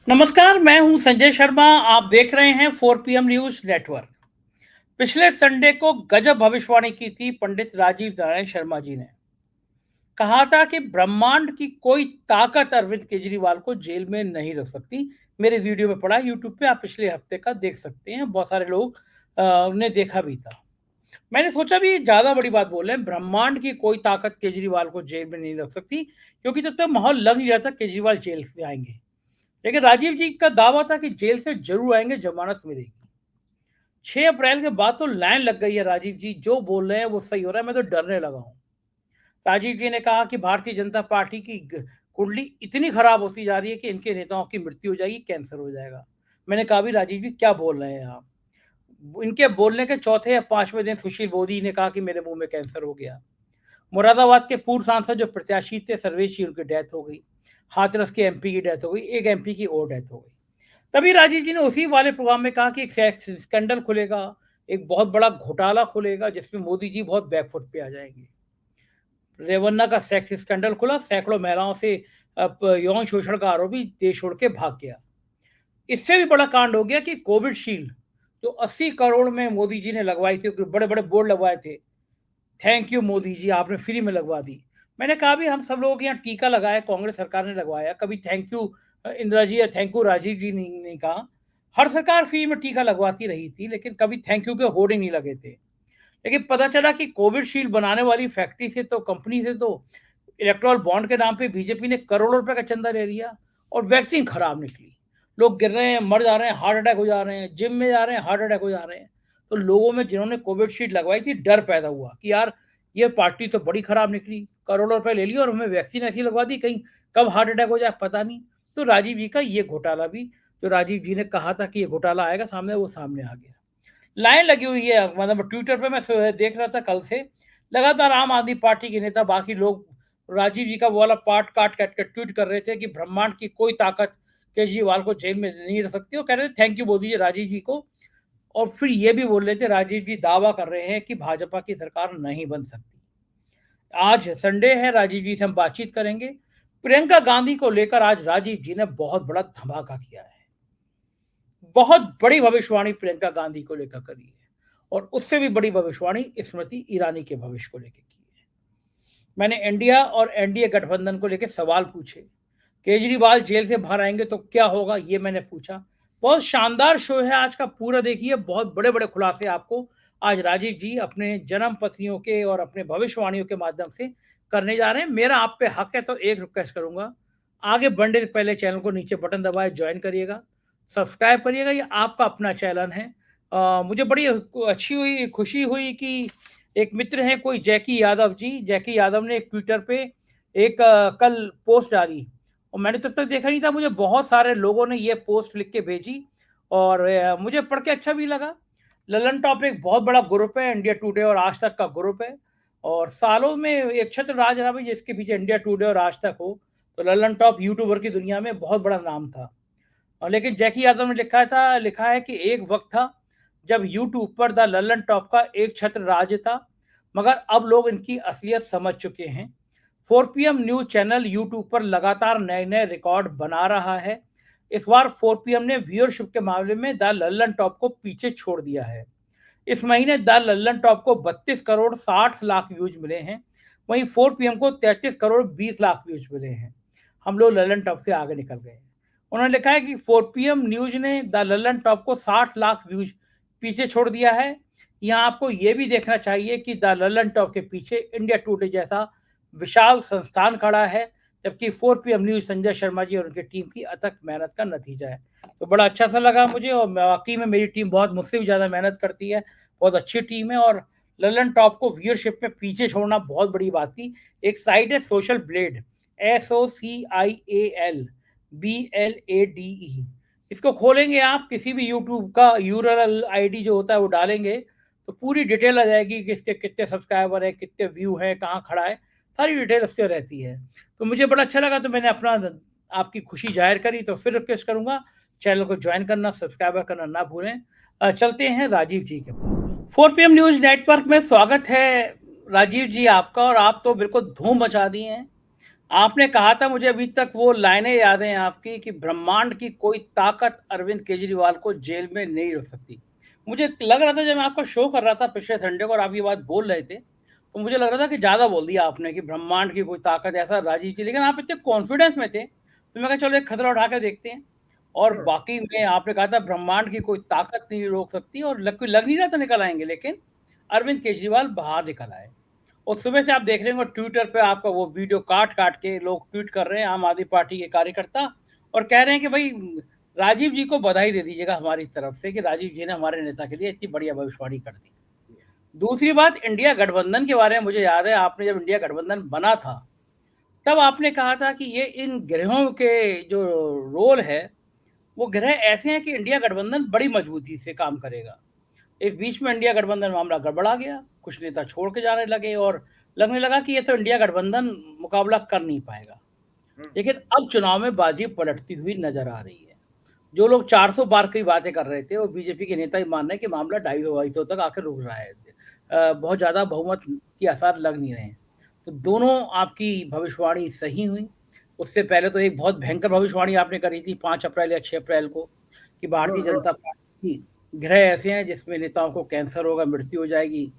नमस्कार, मैं हूं संजय शर्मा। आप देख रहे हैं 4 PM न्यूज नेटवर्क। पिछले संडे को गजब भविष्यवाणी की थी पंडित राजीव नारायण शर्मा जी ने। कहा था कि ब्रह्मांड की कोई ताकत अरविंद केजरीवाल को जेल में नहीं रख सकती। मेरे वीडियो में पड़ा यूट्यूब पे, आप पिछले हफ्ते का देख सकते हैं। बहुत सारे लोग ने देखा भी था। मैंने सोचा भी ज्यादा बड़ी बात बोल रहे हैं, ब्रह्मांड की कोई ताकत केजरीवाल को जेल में नहीं रख सकती, क्योंकि तब तक माहौल लग नहीं रहा था केजरीवाल जेल से आएंगे। लेकिन राजीव जी का दावा था कि जेल से जरूर आएंगे, जमानत मिलेगी। 6 अप्रैल के बाद तो लाइन लग गई है। राजीव जी जो बोल रहे हैं वो सही हो रहा है, मैं तो डरने लगा हूं। राजीव जी ने कहा कि भारतीय जनता पार्टी की कुंडली इतनी खराब होती जा रही है कि इनके नेताओं की मृत्यु हो जाएगी, कैंसर हो जाएगा। मैंने कहा भी राजीव जी क्या बोल रहे हैं आप। इनके बोलने के चौथे या पांचवें दिन सुशील मोदी ने कहा कि मेरे मुंह में कैंसर हो गया। मुरादाबाद के पूर्व सांसद जो प्रत्याशी थे सर्वेश जी, उनकी डेथ हो गई। हाथरस के एमपी की डेथ हो गई, एक एमपी की और डेथ हो गई। तभी राजीव जी ने उसी वाले प्रोग्राम में कहा कि एक सेक्स स्कैंडल खुलेगा, एक बहुत बड़ा घोटाला खुलेगा, जिसमें मोदी जी बहुत बैकफुट पे आ जाएंगे। रेवन्ना का सेक्स स्कैंडल खुला, सैकड़ों महिलाओं से यौन शोषण का आरोपी देश छोड़ के भाग गया। इससे भी बड़ा कांड हो गया कि कोविड शील्ड जो 80 करोड़ में मोदी जी ने लगवाई थी, बड़े बड़े बोर्ड लगवाए थे, थैंक यू मोदी जी, आपने फ्री में लगवा दी। मैंने कहा भी हम सब लोगों के यहाँ टीका लगाया, कांग्रेस सरकार ने लगवाया, कभी थैंक यू इंदिरा जी या थैंक यू राजीव जी नहीं कहा। हर सरकार फ्री में टीका लगवाती रही थी, लेकिन कभी थैंक यू के होर्डिंग नहीं लगे थे। लेकिन पता चला कि कोविड शील्ड बनाने वाली फैक्ट्री से तो, कंपनी से तो इलेक्ट्रॉल बॉन्ड के नाम पे बीजेपी ने करोड़ों रुपए का चंदा ले लिया, और वैक्सीन खराब निकली। लोग गिर रहे हैं, मर जा रहे हैं, हार्ट अटैक हो जा रहे हैं, जिम में जा रहे हैं, हार्ट अटैक हो जा रहे हैं। तो लोगों में जिन्होंने कोविड शील्ड लगवाई थी, डर पैदा हुआ कि यार ये पार्टी तो बड़ी खराब निकली, करोड़ों रुपए ले लिए और हमें वैक्सीन ऐसी लगवा दी, कहीं कब हार्ट अटैक हो जाए पता नहीं। तो राजीव जी का ये घोटाला भी, जो राजीव जी ने कहा था कि ये घोटाला आएगा सामने, वो सामने आ गया। लाइन लगी हुई है, मतलब ट्विटर पे मैं देख रहा था कल से, लगातार आम आदमी पार्टी के नेता, बाकी लोग राजीव जी का वो वाला पार्ट काट काट कर ट्वीट कर रहे थे कि ब्रह्मांड की कोई ताकत केजरीवाल को जेल में नहीं रख सकती। वो कह रहे थे थैंक यू बोल दीजिए राजीव जी को। और फिर ये भी बोल रहे थे, राजीव जी दावा कर रहे हैं कि भाजपा की सरकार नहीं बन सकती। आज संडे है, राजीव जी से हम बातचीत करेंगे। प्रियंका गांधी को लेकर आज राजीव जी ने बहुत बड़ा धमाका किया है। बहुत बड़ी भविष्यवाणी प्रियंका गांधी को लेकर करी है, और उससे भी बड़ी भविष्यवाणी स्मृति ईरानी के भविष्य को लेकर की है। मैंने इंडिया और एनडीए गठबंधन को लेकर सवाल पूछे। केजरीवाल जेल से बाहर आएंगे तो क्या होगा, ये मैंने पूछा। बहुत शानदार शो है आज का, पूरा देखिए। बहुत बड़े बड़े खुलासे आपको आज राजीव जी अपने जन्म पत्नियों के और अपने भविष्यवाणियों के माध्यम से करने जा रहे हैं। मेरा आप पे हक है, तो एक रिक्वेस्ट करूंगा, आगे बढ़ने से पहले चैनल को नीचे बटन दबाए ज्वाइन करिएगा, सब्सक्राइब करिएगा। ये आपका अपना चैनल है। मुझे बड़ी अच्छी हुई, खुशी हुई कि एक मित्र हैं कोई जैकी यादव जी, जैकी यादव ने एक ट्विटर पे एक कल पोस्ट डाली, और मैंने तब तक देखा नहीं था। मुझे बहुत सारे लोगों ने ये पोस्ट लिख के भेजी, और मुझे पढ़ के अच्छा भी लगा। ललन टॉप एक बहुत बड़ा ग्रुप है, इंडिया टुडे और आज तक का ग्रुप है, और सालों में एक छत्र राज रहा है जिसके पीछे इंडिया टुडे और आज तक हो। तो ललन टॉप यूट्यूबर की दुनिया में बहुत बड़ा नाम था। और लेकिन जैकी यादव ने लिखा है कि एक वक्त था जब यूट्यूब पर द लल्लन टॉप का एक छत्र राज था, मगर अब लोग इनकी असलियत समझ चुके हैं। 4 PM न्यूज चैनल यूट्यूब पर लगातार नए नए रिकॉर्ड बना रहा है। इस बार 4 PM ने व्यूअरशिप के मामले में द लल्लन टॉप को पीछे छोड़ दिया है। इस महीने द लल्लन टॉप को 32 करोड़ 60 लाख व्यूज मिले हैं, वहीं 4 PM को 33 करोड़ 20 लाख व्यूज मिले हैं। हम लोग लल्लन टॉप से आगे निकल गए हैं। उन्होंने लिखा है कि 4 PM न्यूज ने द लल्लन टॉप को 60 लाख व्यूज पीछे छोड़ दिया है। यहाँ आपको ये भी देखना चाहिए कि द लल्लन टॉप के पीछे इंडिया टुडे जैसा विशाल संस्थान खड़ा है, जबकि 4 PM न्यूज संजय शर्मा जी और उनकी टीम की अथक मेहनत का नतीजा है। तो बड़ा अच्छा सा लगा मुझे, और वाकई में मेरी टीम बहुत मुझसे भी ज़्यादा मेहनत करती है, बहुत अच्छी टीम है। और लल्लन टॉप को व्यूअरशिप में पीछे छोड़ना बहुत बड़ी बात थी। एक साइट है सोशल ब्लेड, SOCIALBLADE, इसको खोलेंगे आप, किसी भी यूट्यूब का यूआरएल आईडी जो होता है वो डालेंगे, तो पूरी डिटेल आ जाएगी कि इसके कितने सब्सक्राइबर हैं, कितने व्यू हैं, कहाँ खड़ा है, सारी डिटेल उसके रहती है। तो मुझे बड़ा अच्छा लगा, तो मैंने अपना आपकी खुशी जाहिर करी। तो फिर रिक्वेस्ट करूंगा, चैनल को ज्वाइन करना, सब्सक्राइबर करना ना भूलें। चलते हैं राजीव जी के पास। 4 PM न्यूज नेटवर्क में स्वागत है राजीव जी आपका, और आप तो बिल्कुल धूम मचा दिए हैं। आपने कहा था, मुझे अभी तक वो लाइनें याद हैं आपकी, कि ब्रह्मांड की कोई ताकत अरविंद केजरीवाल को जेल में नहीं रोक सकती। मुझे लग रहा था जब मैं आपका शो कर रहा था पिछले संडे को और आप ये बात बोल रहे थे, तो मुझे लग रहा था कि ज़्यादा बोल दिया आपने कि ब्रह्मांड की कोई ताकत ऐसा राजीव जी, लेकिन आप इतने कॉन्फिडेंस में थे, तो मैं कहा चलो एक खतरा उठा के देखते हैं। और बाकी में आपने कहा था ब्रह्मांड की कोई ताकत नहीं रोक सकती, और लग नहीं रहा था निकल आएंगे, लेकिन अरविंद केजरीवाल बाहर निकल आए। और सुबह से आप देख रहे होंगे ट्विटर पे आपका वो वीडियो काट काट के लोग ट्वीट कर रहे हैं, आम आदमी पार्टी के कार्यकर्ता, और कह रहे हैं कि भाई राजीव जी को बधाई दे दीजिएगा हमारी तरफ से कि राजीव जी ने हमारे नेता के लिए इतनी बढ़िया भविष्यवाणी कर दी। दूसरी बात, इंडिया गठबंधन के बारे में मुझे याद है, आपने जब इंडिया गठबंधन बना था तब आपने कहा था कि ये इन ग्रहों के जो रोल है, वो ग्रह ऐसे हैं कि इंडिया गठबंधन बड़ी मजबूती से काम करेगा। इस बीच में इंडिया गठबंधन मामला गड़बड़ा गया, कुछ नेता छोड़ के जाने लगे और लगने लगा कि ये तो इंडिया गठबंधन मुकाबला कर नहीं पाएगा। लेकिन अब चुनाव में बाजी पलटती हुई नजर आ रही है। जो लोग 400 पार की बातें कर रहे थे और बीजेपी के नेता ही मान रहे हैं कि मामला 250-250 तक आकर रुक रहा है। बहुत ज्यादा बहुमत की आसार लग नहीं रहे हैं। तो दोनों आपकी भविष्यवाणी सही हुई। उससे पहले तो एक बहुत भयंकर भविष्यवाणी आपने करी थी 5 अप्रैल या 6 अप्रैल को, कि भारतीय जनता पार्टी की ग्रह ऐसे हैं जिसमें नेताओं को कैंसर होगा, मृत्यु हो जाएगी।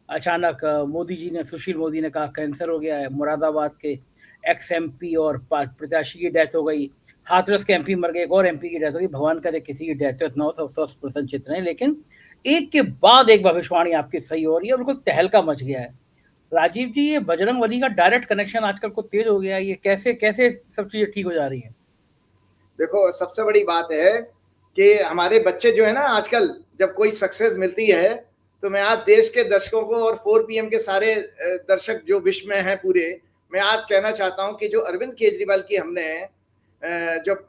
अचानक मोदी जी ने, सुशील मोदी ने कहा कैंसर हो गया है। मुरादाबाद के एक्स एमपी और प्रत्याशी की डेथ हो गई। हाथरस के एमपी मर गए, एक और एमपी की डेथ हो गई। भगवान करे किसी की डेथ इतना हो, सब स्वस्थ प्रसन्नचित्त रहे। लेकिन एक के बाद एक भविष्यवाणी आपकी सही हो रही है और बिल्कुल तहलका मच गया है। राजीव जी, ये बजरंग बली का डायरेक्ट कनेक्शन आजकल को तेज हो गया है, ये कैसे कैसे सब चीजें ठीक हो जा रही हैं? देखो, सबसे बड़ी बात है कि हमारे बच्चे जो है ना, आजकल जब कोई सक्सेस मिलती है तो मैं आज देश के दर्शकों को और 4 पीएम के सारे दर्शक जो विश्व में हैं पूरे, मैं आज कहना चाहता हूं कि जो अरविंद केजरीवाल की हमने जब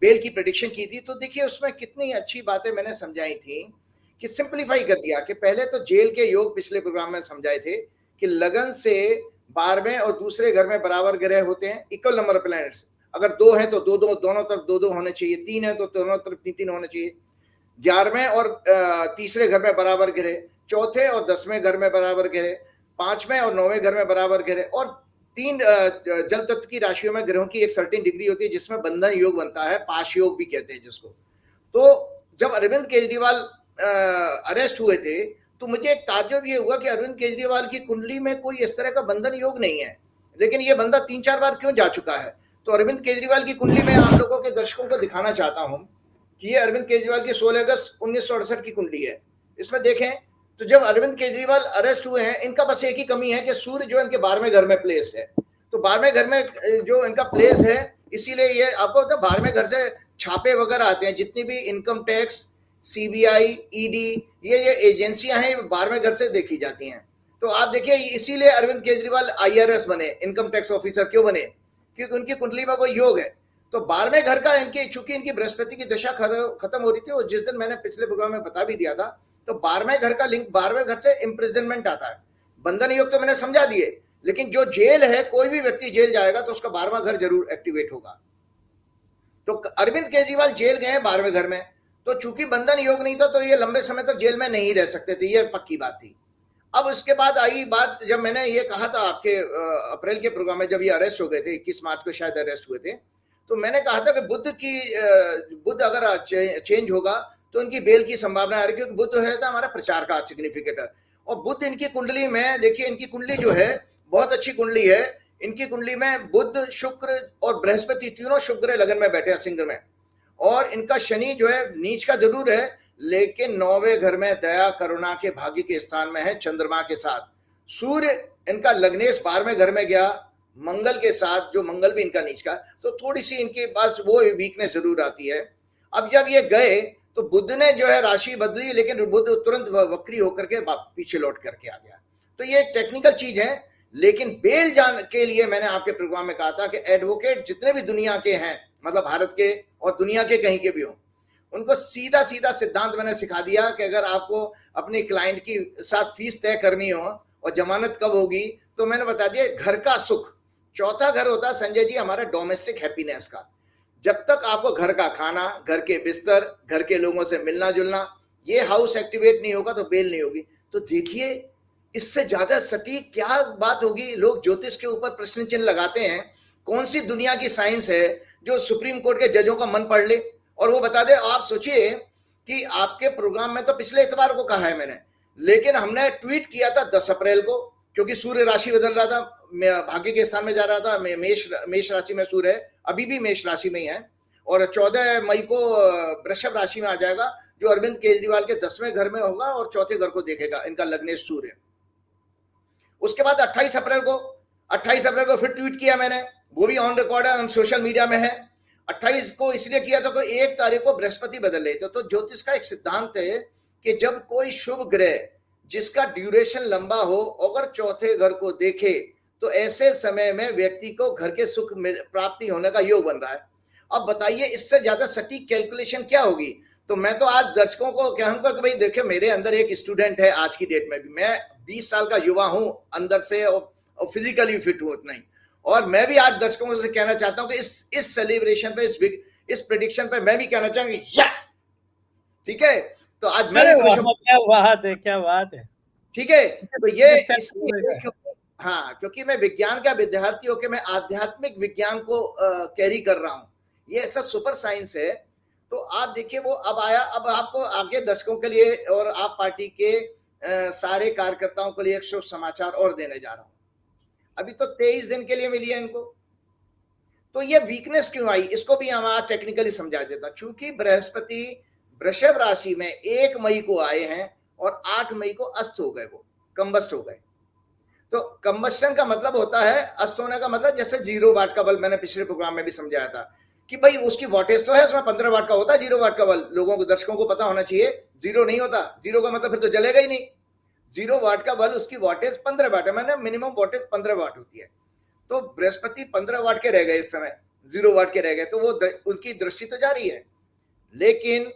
बेल की प्रेडिक्शन की थी, तो देखिए उसमें कितनी अच्छी बातें मैंने समझाई थी कि सिंपलीफाई कर दिया कि पहले तो जेल के योग पिछले प्रोग्राम में समझाए थे कि लगन से 12वें और दूसरे घर में बराबर ग्रह होते हैं, इक्वल नंबर ऑफ प्लैनेट्स। अगर 2 है तो 2-2, दोनों तरफ 2-2 होने चाहिए। 3 है तो दोनों तरफ 3-3 होने चाहिए। 11वें और तीसरे घर में बराबर ग्रह, चौथे और 10वें घर में बराबर ग्रह, 5वें और 9वें घर में बराबर ग्रह, और 3 जल तत्व की राशियों में ग्रहों की एक सर्टेन डिग्री होती है जिसमें बंधन योग बनता है, पाश योग भी कहते हैं जिसको। तो जब अरविंद केजरीवाल अरेस्ट हुए थे तो मुझे एक ताज्जुब ये हुआ कि अरविंद केजरीवाल की कुंडली में कोई इस तरह का बंधन योग नहीं है, लेकिन ये बंदा 3-4 बार क्यों जा चुका है। तो अरविंद केजरीवाल की कुंडली में आप लोगों के दर्शकों को दिखाना चाहता हूं कि ये अरविंद केजरीवाल की 16 अगस्त 1968 की कुंडली है। इसमें देखें तो जब अरविंद केजरीवाल अरेस्ट हुए हैं, इनका बस एक ही कमी है कि सूर्य जो इनके 12वें घर में प्लेस है। तो 12वें घर में जो इनका प्लेस है, इसीलिए ये आपको 12वें घर से छापे वगैरह आते हैं। जितनी भी इनकम टैक्स, सीबीआई, ईडी, ये एजेंसियां हैं, 12वें घर से देखी जाती हैं। तो आप देखिए, इसीलिए अरविंद केजरीवाल आईआरएस बने, इनकम टैक्स ऑफिसर क्यों बने, क्योंकि उनकी कुंडली में कोई योग है। तो 12वें घर का इनकी, चूंकि इनकी बृहस्पति की दशा खत्म हो रही थी, और जिस दिन मैंने पिछले प्रोग्राम में बता भी दिया था, तो 12वें घर का लिंक 12वें घर से इम्प्रिजनमेंट आता है। बंधन योग तो मैंने समझा दिए, लेकिन जो जेल है, कोई भी व्यक्ति जेल जाएगा तो उसका 12वां घर जरूर एक्टिवेट होगा। तो अरविंद केजरीवाल जेल गए 12वें घर में, तो चूंकि बंधन योग नहीं था तो ये लंबे समय तक जेल में नहीं रह सकते थे, ये पक्की बात थी। अब उसके बाद आई बात, जब मैंने ये कहा था आपके अप्रैल के प्रोग्राम में, जब ये अरेस्ट हो गए थे, 21 मार्च को शायद अरेस्ट हुए थे, तो मैंने कहा था कि बुद्ध अगर चेंज होगा तो इनकी बेल की संभावना आ रही, क्योंकि बुद्ध है हमारा प्रचार का सिग्निफिकेटर। और बुद्ध इनकी कुंडली में, देखिए इनकी कुंडली जो है बहुत अच्छी कुंडली है। इनकी कुंडली में बुद्ध, शुक्र और बृहस्पति, तीनों शुभ ग्रह लगन में बैठे हैं, सिंह में। और इनका शनि जो है नीच का जरूर है, लेकिन 9वें घर में दया करुणा के भाग्य के स्थान में है चंद्रमा के साथ। सूर्य इनका लग्नेश 12वें घर में गया मंगल के साथ, जो मंगल भी इनका नीच का, तो थोड़ी सी इनके पास वो वीकनेस जरूर आती है। अब जब ये गए तो बुध ने जो है राशि बदली, लेकिन बुध तुरंत वक्री होकर के पीछे लौट करके आ गया। तो ये टेक्निकल चीज है, लेकिन बेल जान के लिए मैंने आपके प्रोग्राम में कहा था कि एडवोकेट जितने भी दुनिया के हैं, मतलब भारत के और दुनिया के कहीं के भी हो, उनको सीधा सीधा सिद्धांत मैंने सिखा दिया कि अगर आपको अपनी क्लाइंट की साथ फीस तय करनी हो और जमानत कब होगी, तो मैंने बता दिया घर का सुख। चौथा घर होता है संजय जी हमारा डोमेस्टिक हैप्पीनेस का। जब तक आपको घर का खाना, घर के बिस्तर, घर के लोगों से मिलना जुलना, ये हाउस एक्टिवेट नहीं होगा तो बेल नहीं होगी। तो देखिए इससे ज्यादा सटीक क्या बात होगी? लोग ज्योतिष के ऊपर प्रश्न चिन्ह लगाते हैं। कौन सी दुनिया की साइंस है जो सुप्रीम कोर्ट के जजों का मन पढ़ ले और वो बता दे? आप सोचिए कि आपके प्रोग्राम में तो पिछले इतवार को कहा है मैंने, लेकिन हमने ट्वीट किया था 10 अप्रैल को, क्योंकि सूर्य राशि बदल रहा था, भाग्य के स्थान में जा रहा था, मेष राशि में सूर्य है, अभी भी मेष राशि में ही है, और 14 मई को वृषभ राशि में आ जाएगा, जो अरविंद केजरीवाल के 10वें घर में होगा और चौथे घर को देखेगा, इनका लग्नेश सूर्य। उसके बाद 28 अप्रैल को फिर ट्वीट किया मैंने, वो भी ऑन रिकॉर्ड है, सोशल मीडिया में है। 28 को इसलिए किया था कि 1 तारीख को बृहस्पति बदल रहे थे। तो ज्योतिष का एक सिद्धांत है कि जब कोई शुभ ग्रह जिसका ड्यूरेशन लंबा हो अगर चौथे घर को देखे तो ऐसे समय में व्यक्ति को घर के सुख प्राप्ति होने का योग बन रहा है। अब बताइए इससे ज्यादा सटीक कैलकुलेशन क्या होगी? तो मैं तो आज दर्शकों को कहूंगा कि भाई देखिए, मेरे अंदर एक स्टूडेंट है, आज की डेट में भी मैं 20 साल का युवा हूं अंदर से और फिजिकली फिट हूं उतना ही, और मैं भी आज दर्शकों से कहना चाहता हूं कि इस सेलिब्रेशन पे, इस प्रेडिक्शन पे मैं भी कहना चाहूंगा या ठीक है। तो आज मैं भी खुश हूं। क्या बात है। ठीक है, तो ये इसलिए क्योंकि मैं विज्ञान का विद्यार्थी होकर मैं आध्यात्मिक विज्ञान को कैरी कर रहा हूं। ये ऐसा सुपर साइंस है। तो आप देखिए वो अब आया, अब आपको आगे दर्शकों के लिए और आप पार्टी के सारे कार्यकर्ताओं के लिए एक शुभ समाचार और देने जा रहा हूं। अभी तो 23 दिन के लिए मिली है इनको, तो ये वीकनेस क्यों आई इसको भी हम आज टेक्निकली समझा देता। चूंकि बृहस्पति वृषभ राशि में 1 मई को आए हैं और 8 मई को अस्त हो गए, वो कंबस्ट हो गए। तो कंबस्शन का मतलब होता है, अस्त होने का मतलब जैसे 0 वाट का बल्ब, मैंने पिछले प्रोग्राम में भी समझाया था कि भाई उसकी वोल्टेज तो है, उसमें 15 वाट का होता है 0 वाट का बल्ब। लोगों को, दर्शकों को पता होना चाहिए, 0 नहीं होता। 0 का मतलब फिर तो जलेगा ही नहीं। 0 वाट का बल्ब उसकी वोल्टेज 15 वाट है, मैंने मिनिमम वोल्टेज 15 वाट होती है। तो बृहस्पति 15 वाट के रह गए इस समय, 0 वाट के रह गए, तो वो उसकी दृष्टि तो जारी है, लेकिन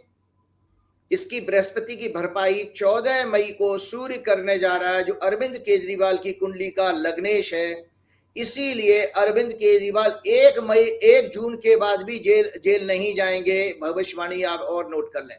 इसकी बृहस्पति की भरपाई 14 मई को सूर्य करने जा रहा है, जो अरविंद केजरीवाल की कुंडली का लग्नेश है। इसीलिए अरविंद केजरीवाल 1 जून के बाद भी जेल नहीं जाएंगे। भविष्यवाणी आप और नोट कर लें,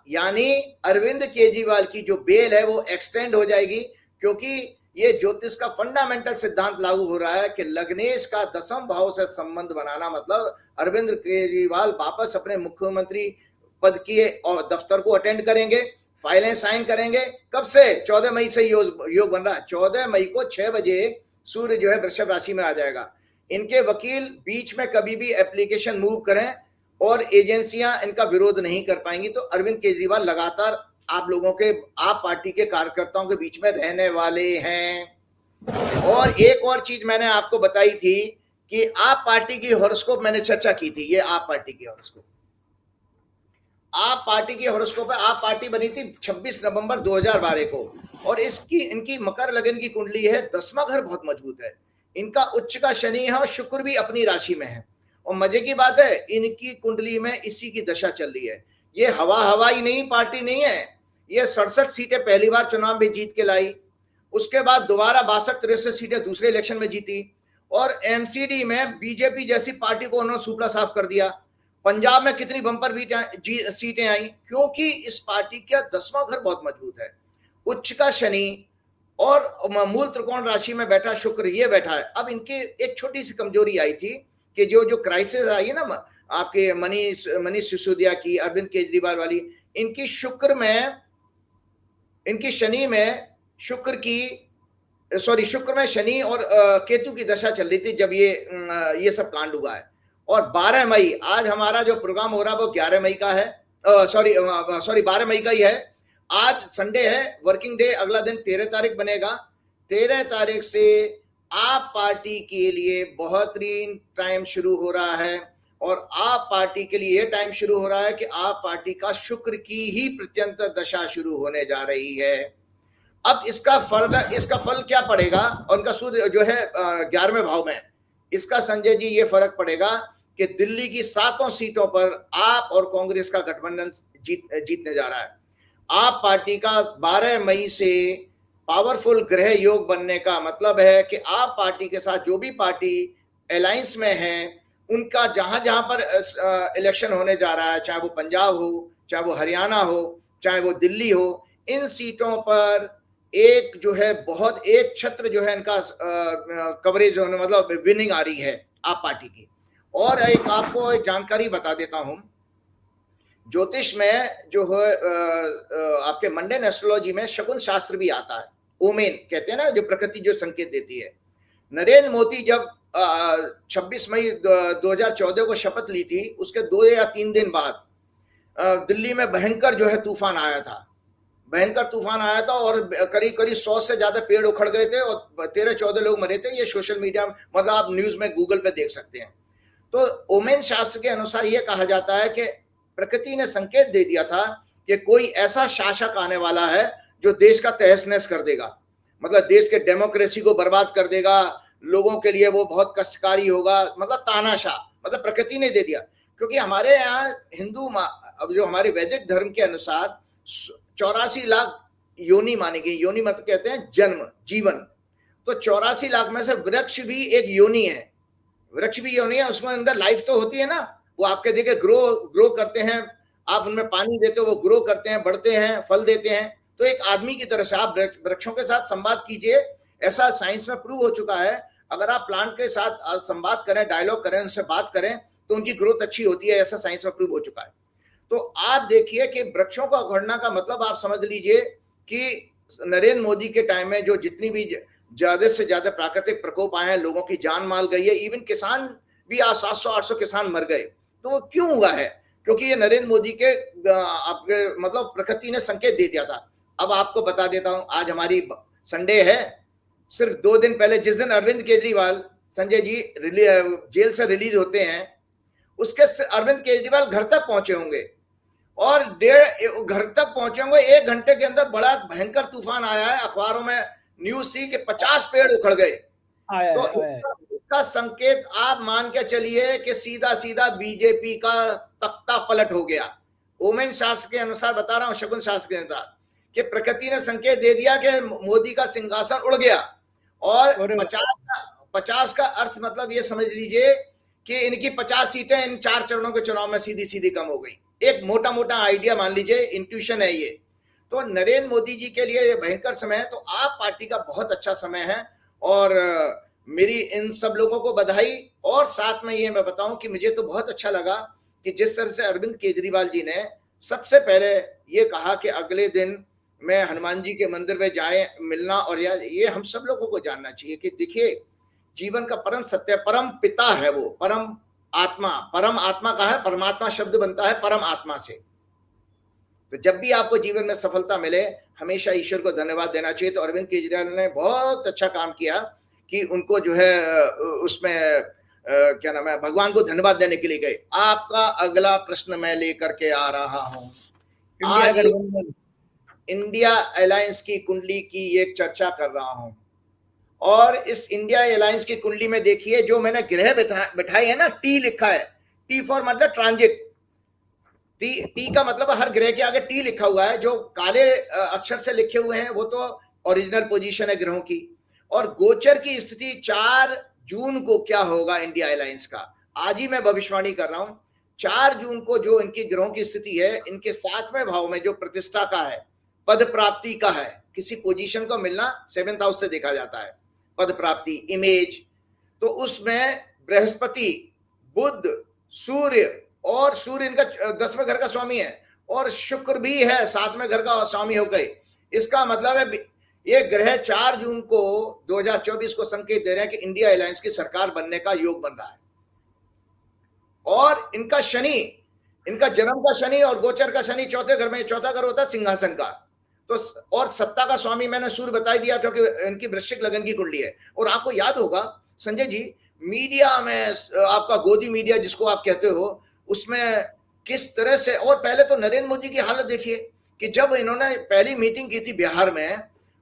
यानी अरविंद केजरीवाल की जो बेल है वो एक्सटेंड हो जाएगी, क्योंकि ये ज्योतिष का फंडामेंटल सिद्धांत लागू हो रहा है कि लग्नेश का 10वें भाव से संबंध बनाना, मतलब अरविंद केजरीवाल वापस अपने मुख्यमंत्री पद के और दफ्तर को अटेंड करेंगे, फाइलें साइन करेंगे। कब से? 14 मई से योग बन रहा है। 14 मई को 6 बजे सूर्य जो है वृषभ राशि में आ जाएगा। इनके वकील बीच में कभी भी एप्लीकेशन मूव करें और एजेंसियां इनका विरोध नहीं कर पाएंगी। तो अरविंद केजरीवाल लगातार आप लोगों के, आप पार्टी के कार्यकर्ताओं के बीच में रहने वाले हैं। और एक और चीज मैंने आपको बताई थी कि आप पार्टी की हॉरोस्कोप मैंने चर्चा की थी। ये आप पार्टी की हॉरोस्कोप, आप पार्टी की हॉरोस्कोप है। आप पार्टी बनी थी 26 नवंबर 2012 को, और इनकी मकर लगन की कुंडली है। 10वां घर बहुत मजबूत है, इनका उच्च का शनि है और शुक्र भी अपनी राशि में है। और मजे की बात है, इनकी कुंडली में इसी की दशा चल रही है। ये हवाई नहीं, पार्टी नहीं है। ये 67 सीटें पहली बार चुनाव में जीत के लाई, उसके बाद दोबारा 62-63 सीटें दूसरे इलेक्शन में जीती, और एमसीडी में बीजेपी जैसी पार्टी को उन्होंने सुपड़ा साफ कर दिया। पंजाब में कितनी बंपर सीटें आई, क्योंकि इस पार्टी का 10वां घर बहुत मजबूत है। उच्च का शनि और मूल त्रिकोण राशि में बैठा शुक्र, ये बैठा है। अब इनकी एक छोटी सी कमजोरी आई थी कि जो क्राइसिस आई है ना आपके मनीष सिसोदिया की, अरविंद केजरीवाल वाली, इनकी शुक्र में, इनकी शनि में शुक्र में शनि और केतु की दशा चल रही थी जब ये सब कांड हुआ है। और 12 मई, आज हमारा जो प्रोग्राम हो रहा है वो 11 मई का है, 12 मई का ही है। आज संडे है, वर्किंग डे, अगला दिन 13 तारीख बनेगा। 13 तारीख से आप पार्टी के लिए बेहतरीन टाइम शुरू हो रहा है, और आप पार्टी के लिए यह टाइम शुरू हो रहा है कि आप पार्टी का शुक्र की ही प्रत्यंतर दशा शुरू होने जा रही है। अब इसका फल क्या पड़ेगा? और उनका सूर्य जो है 11वें भाव में, इसका संजय जी ये फर्क पड़ेगा कि दिल्ली की 7 सीटों पर आप और कांग्रेस का गठबंधन जीतने जा रहा है। आप पार्टी का 12 मई से पावरफुल ग्रह योग बनने का मतलब है कि आप पार्टी के साथ जो भी पार्टी अलायंस में है, उनका जहां जहां पर इलेक्शन होने जा रहा है, चाहे वो पंजाब हो, चाहे वो हरियाणा हो, चाहे वो दिल्ली हो, इन सीटों पर एक जो है बहुत एक छत्र जो है इनका कवरेज होने मतलब विनिंग आ रही है आप पार्टी की। और एक आपको एक जानकारी बता देता हूं, ज्योतिष में जो है आपके मंडेन एस्ट्रोलॉजी में शकुन शास्त्र भी आता है, ओमेन कहते हैं ना, जो प्रकृति जो संकेत देती है। नरेंद्र मोदी जब 26 मई 2014 को शपथ ली थी, उसके 2 या 3 दिन बाद दिल्ली में भयंकर जो है तूफान आया था, भयंकर तूफान आया था और करीब करीब 100 से ज्यादा पेड़ उखड़ गए थे और 13-14 लोग मरे थे। ये सोशल मीडिया मतलब आप न्यूज में गूगल पे देख सकते हैं। तो ओमेन शास्त्र के अनुसार यह कहा जाता है कि प्रकृति ने संकेत दे दिया था कि कोई ऐसा शासक आने वाला है जो देश का तहस नहस कर देगा, मतलब देश के डेमोक्रेसी को बर्बाद कर देगा, लोगों के लिए वो बहुत कष्टकारी होगा, मतलब तानाशाह, मतलब प्रकृति ने दे दिया। क्योंकि हमारे यहाँ हिंदू अब जो हमारे वैदिक धर्म के अनुसार 84 लाख योनि मानी गई, योनि मतलब कहते हैं जन्म जीवन, तो 84 लाख में से वृक्ष भी एक योनि है, वृक्ष भी योनि है, उसमें अंदर लाइफ तो होती है ना, वो आपके देखिए ग्रो करते हैं, आप उनमें पानी देते हो वो ग्रो करते हैं, बढ़ते हैं, फल देते हैं। तो एक आदमी की तरह से आप वृक्षों के साथ संवाद कीजिए, ऐसा साइंस में प्रूव हो चुका है। अगर आप प्लांट के साथ संवाद करें, डायलॉग करें, उनसे बात करें तो उनकी ग्रोथ अच्छी होती है, ऐसा साइंस में प्रूव हो चुका है। तो आप देखिए कि वृक्षों का उखड़ना का मतलब आप समझ लीजिए कि नरेंद्र मोदी के टाइम में जो जितनी भी ज्यादा से ज्यादा प्राकृतिक प्रकोप आए हैं, लोगों की जान माल गई है, इवन किसान भी 700-800 किसान मर गए। तो वो क्यों हुआ है? क्योंकि ये नरेंद्र मोदी के आपके मतलब प्रकृति ने संकेत दे दिया था। अब आपको बता देता हूं, आज हमारी संडे है, सिर्फ 2 दिन पहले जिस दिन अरविंद केजरीवाल संजय जी जेल से रिलीज होते हैं, उसके अरविंद केजरीवाल घर तक पहुंचे होंगे और घर तक पहुंचे होंगे, 1 घंटे के अंदर बड़ा भयंकर तूफान आया है। अखबारों में न्यूज थी कि 50 पेड़ उखड़ गए। तो इसका संकेत आप मान के चलिए कि सीधा सीधा बीजेपी का तख्ता पलट हो गया। ओमेन शास्त्र के अनुसार बता रहा हूं, शकुन शास्त्र के अनुसार, कि प्रकृति ने संकेत दे दिया कि मोदी का सिंहासन उड़ गया। और 50 का अर्थ मतलब ये समझ लीजिए कि इनकी 50 सीटें इन 4 चरणों के चुनाव में सीधी सीधी कम हो गई। एक मोटा मोटा आइडिया मान लीजिए, इंट्यूशन है ये। तो नरेंद्र मोदी जी के लिए ये भयंकर समय है, तो आप पार्टी का बहुत अच्छा समय है। और मेरी इन सब लोगों को बधाई। और साथ में ये मैं बताऊं कि मुझे तो बहुत अच्छा लगा कि जिस तरह से अरविंद केजरीवाल जी ने सबसे पहले ये कहा कि अगले दिन मैं हनुमान जी के मंदिर में जाए मिलना, और ये हम सब लोगों को जानना चाहिए कि देखिए जीवन का परम सत्य परम पिता है, वो परम आत्मा का है, परमात्मा शब्द बनता है परम आत्मा से। तो जब भी आपको जीवन में सफलता मिले हमेशा ईश्वर को धन्यवाद देना चाहिए। तो अरविंद केजरीवाल ने बहुत अच्छा काम किया कि उनको जो है उसमें क्या नाम है, भगवान को धन्यवाद देने के लिए गए। आपका अगला प्रश्न मैं लेकर के आ रहा हूं। आज इंडिया अलायंस की कुंडली की एक चर्चा कर रहा हूं, और इस इंडिया अलायंस की कुंडली में देखिए जो मैंने ग्रह बिठाई है ना, टी लिखा है, टी फॉर मतलब ट्रांजिट, टी का मतलब हर ग्रह के आगे टी लिखा हुआ है। जो काले अक्षर से लिखे हुए हैं वो तो ओरिजिनल पोजीशन है ग्रहों की। और गोचर की स्थिति 4 जून को क्या होगा इंडिया अलायंस का, आज ही मैं भविष्यवाणी कर रहा हूं। 4 जून को जो इनकी ग्रहों की स्थिति है, इनके 7वें भाव में जो प्रतिष्ठा का है, पद प्राप्ति का है, किसी पोजीशन को मिलना 7th हाउस से देखा जाता है, पद प्राप्ति, इमेज, तो उसमें बृहस्पति, बुध, सूर्य, और सूर्य इनका 10वें घर का स्वामी है, और शुक्र भी है 7वें घर का स्वामी हो गए। इसका मतलब है ये ग्रह 4 जून को 2024 को संकेत दे रहे हैं कि इंडिया अलायंस की सरकार बनने का योग बन रहा है। और इनका शनि, इनका जन्म का शनि और गोचर का शनि 4थे घर में, 4था घर होता है सिंहासन का, तो और सत्ता का स्वामी मैंने सूर्य बता दिया क्योंकि इनकी वृश्चिक लगन की कुंडली है। और आपको याद होगा संजय जी, मीडिया में आपका गोदी मीडिया जिसको आप कहते हो, उसमें किस तरह से, और पहले तो नरेंद्र मोदी की हालत देखिए कि जब इन्होंने पहली मीटिंग की थी बिहार में,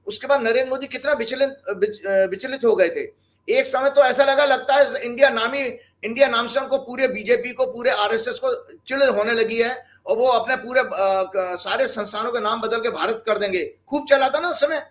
उसके बाद नरेंद्र मोदी कितना विचलित हो गए थे। एक समय तो ऐसा लगता है इंडिया नाम से उनको पूरे बीजेपी को, पूरे आरएसएस को चिढ़ होने लगी है, और वो अपने पूरे सारे संस्थानों के नाम बदल के भारत कर देंगे। खूब चला था ना उस समय,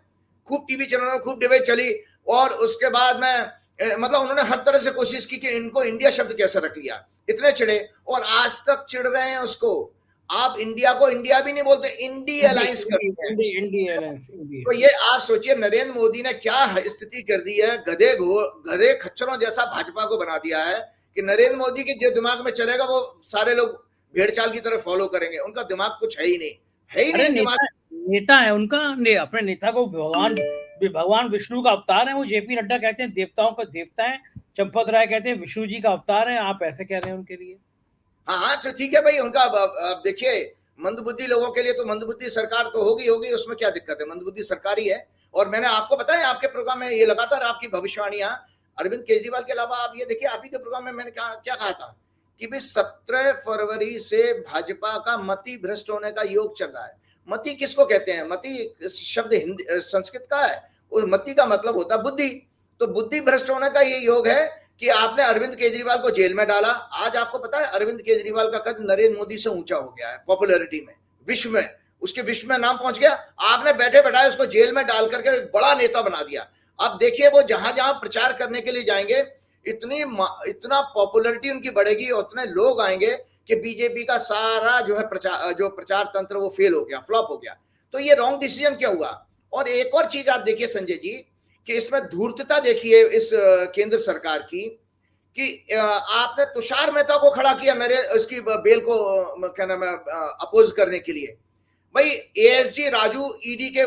खूब टीवी चैनलों में खूब डिबेट चली, और उसके बाद में मतलब उन्होंने हर तरह से कोशिश की कि इनको इंडिया शब्द कैसे रख लिया, इतने चिढ़े, और आज तक चिढ़ रहे हैं उसको। आप इंडिया को इंडिया भी नहीं बोलते, इंडी अलायंस करते हैं। तो ये आप सोचिए नरेंद्र मोदी ने क्या स्थिति कर दी है, गधे खच्चरों जैसा भाजपा को बना दिया है कि नरेंद्र मोदी के जो दिमाग में चलेगा वो सारे लोग भेड़ चाल की तरह फॉलो करेंगे। उनका दिमाग कुछ है ही नहीं, है ही नहीं दिमाग। नेता है उनका, अपने नेता को भगवान विष्णु का अवतार है वो। जेपी नड्डा कहते हैं देवताओं का देवता है, चंपत राय कहते हैं विष्णु जी का अवतार है। आप ऐसे कह रहे हैं उनके लिए? हाँ हाँ, तो ठीक है भाई, उनका अब देखिए मंदबुद्धि लोगों के लिए तो मंदबुद्धि सरकार तो होगी, उसमें क्या दिक्कत है, मंदबुद्धि सरकार ही है। और मैंने आपको बताया आपके प्रोग्राम में ये लगातार आपकी भविष्यवाणियां, अरविंद केजरीवाल के अलावा आप ये देखिए आप ही के प्रोग्राम में मैंने क्या क्या कहा था कि भाई 17 फरवरी से भाजपा का मति भ्रष्ट होने का योग चल रहा है। मति किसको कहते हैं? मति शब्द हिंदी संस्कृत का है, और मति का मतलब होता है बुद्धि। तो बुद्धि भ्रष्ट होने का ये योग है कि आपने अरविंद केजरीवाल को जेल में डाला। आज आपको पता है अरविंद केजरीवाल का कद नरेंद्र मोदी से ऊंचा हो गया है पॉपुलैरिटी में, विश्व में, उसके विश्व में नाम पहुंच गया। आपने बैठे बैठाए उसको जेल में डाल करके एक बड़ा नेता बना दिया। अब देखिए वो जहां जहां प्रचार करने के लिए जाएंगे इतना पॉपुलैरिटी उनकी बढ़ेगी, उतने लोग आएंगे कि बीजेपी का सारा जो है प्रचार तंत्र वो फेल हो गया, फ्लॉप हो गया। तो ये रॉन्ग डिसीजन क्या हुआ? और एक और चीज आप देखिए संजय जी कि इसमें धूर्तता देखिए इस केंद्र सरकार की कि आपने तुषार मेहता को खड़ा किया इसकी बेल को क्या नाम है अपोज करने के लिए। भाई एएसजी राजू ईडी के